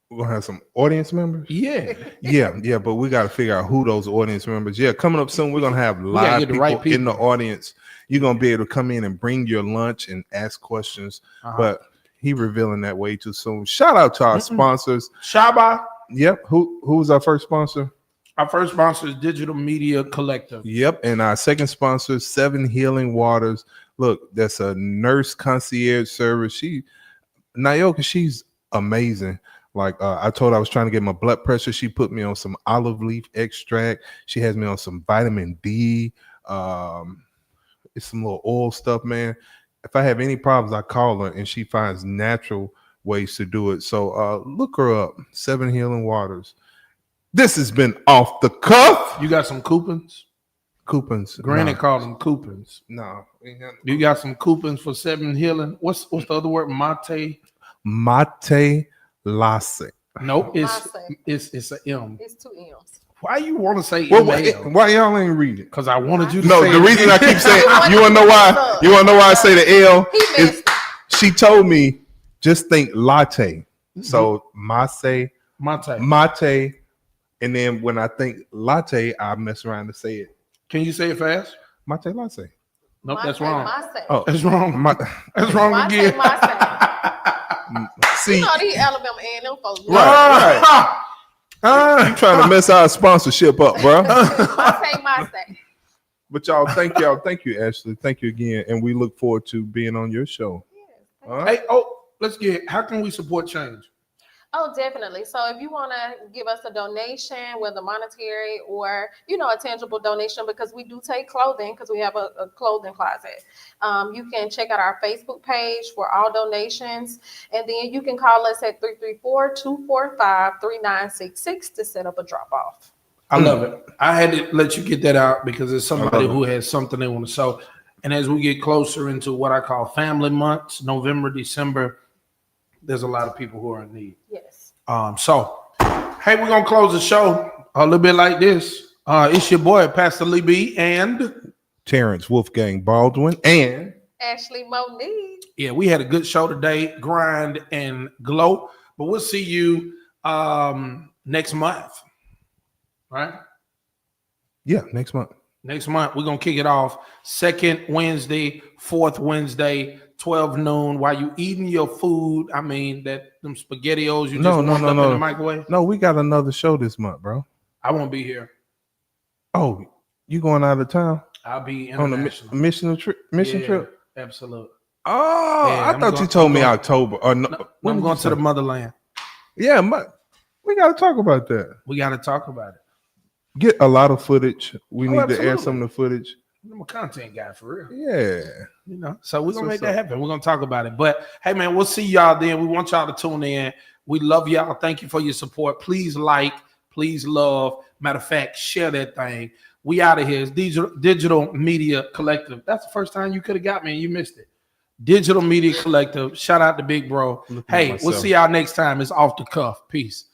We're gonna have some audience members. Yeah, Yeah, but we got to figure out who those audience members. Yeah, coming up soon, we're gonna have gotta live get the people, right in the people. audience. You're gonna be able to come in and bring your lunch and ask questions. Uh-huh. But he revealing that way too soon. Shout out to our sponsors. Shaba. Yep. Who was our first sponsor? Our first sponsor is Digital Media Collective. Yep. And our second sponsor, Seven Healing Waters. Look, that's a nurse concierge service. Nayoka, she's amazing. Like I told her I was trying to get my blood pressure. She put me on some olive leaf extract. She has me on some vitamin D. It's some little oil stuff, man. If I have any problems, I call her and she finds natural ways to do it. So look her up, Seven Healing Waters. This has been Off the Cuff. You got some coupons? Coupons. Granny No. called them coupons. No. we ain't got no- You got some coupons for Seven Healing. What's the other word? Mate. Mate Lasse. Nope, Mate. it's an M. It's 2 M's. Why you want to say Well, ML? why y'all ain't reading? Because I wanted you to No, say the it. reason I keep saying you wanna know why? You wanna know why I say the L? He Is missed it. she told me just think latte. So mate, Mate. and then when I think latte, I mess around to say it. Can you say it fast? Mate latte. Nope, Mate, that's wrong. mate. Oh, That's wrong. my, That's wrong Mate, again. mate. See, You know these Alabama A&M folks. right. You trying to mess our sponsorship up, bro. My say. But y'all, thank you, Ashley. Thank you again, and we look forward to being on your show. All right? Hey, let's get. How can we support change? Oh, definitely. So if you want to give us a donation, whether monetary or, a tangible donation, because we do take clothing, because we have a clothing closet. You can check out our Facebook page for all donations. And then you can call us at 334-245-3966 to set up a drop off. I love it. I had to let you get that out because there's somebody who has something they want to sow. And as we get closer into what I call family months, November, December, there's a lot of people who are in need. Yes. So, hey, we're going to close the show a little bit like this. It's your boy, Pastor Lee B. and Terrence, Wolfgang, Baldwin, and Ashley Monique. Yeah, we had a good show today, grind and glow. But we'll see you next month. Right? Yeah, next month. Next month, we're going to kick it off. Second Wednesday, fourth Wednesday, 12 noon. While you eating your food, I mean, them SpaghettiOs you just warmed up in the microwave. No, we got another show this month, bro. I won't be here. Oh, you going out of town? I'll be on a mission trip? Absolutely. Oh, Yeah, I thought you told me October. Or no, I'm going to the motherland. Yeah, we got to talk about that. We got to talk about it. Get a lot of footage. We need absolutely. to add some of the footage. I'm a content guy for real. Yeah. So we're going to make that happen. We're going to talk about it. But hey, man, we'll see y'all then. We want y'all to tune in. We love y'all. Thank you for your support. Please like, please love. Matter of fact, share that thing. We out of here. It's Digital Media Collective. That's the first time you could have got me and you missed it. Digital Media Collective. Shout out to Big Bro. Hey, we'll see y'all next time. It's Off the Cuff. Peace.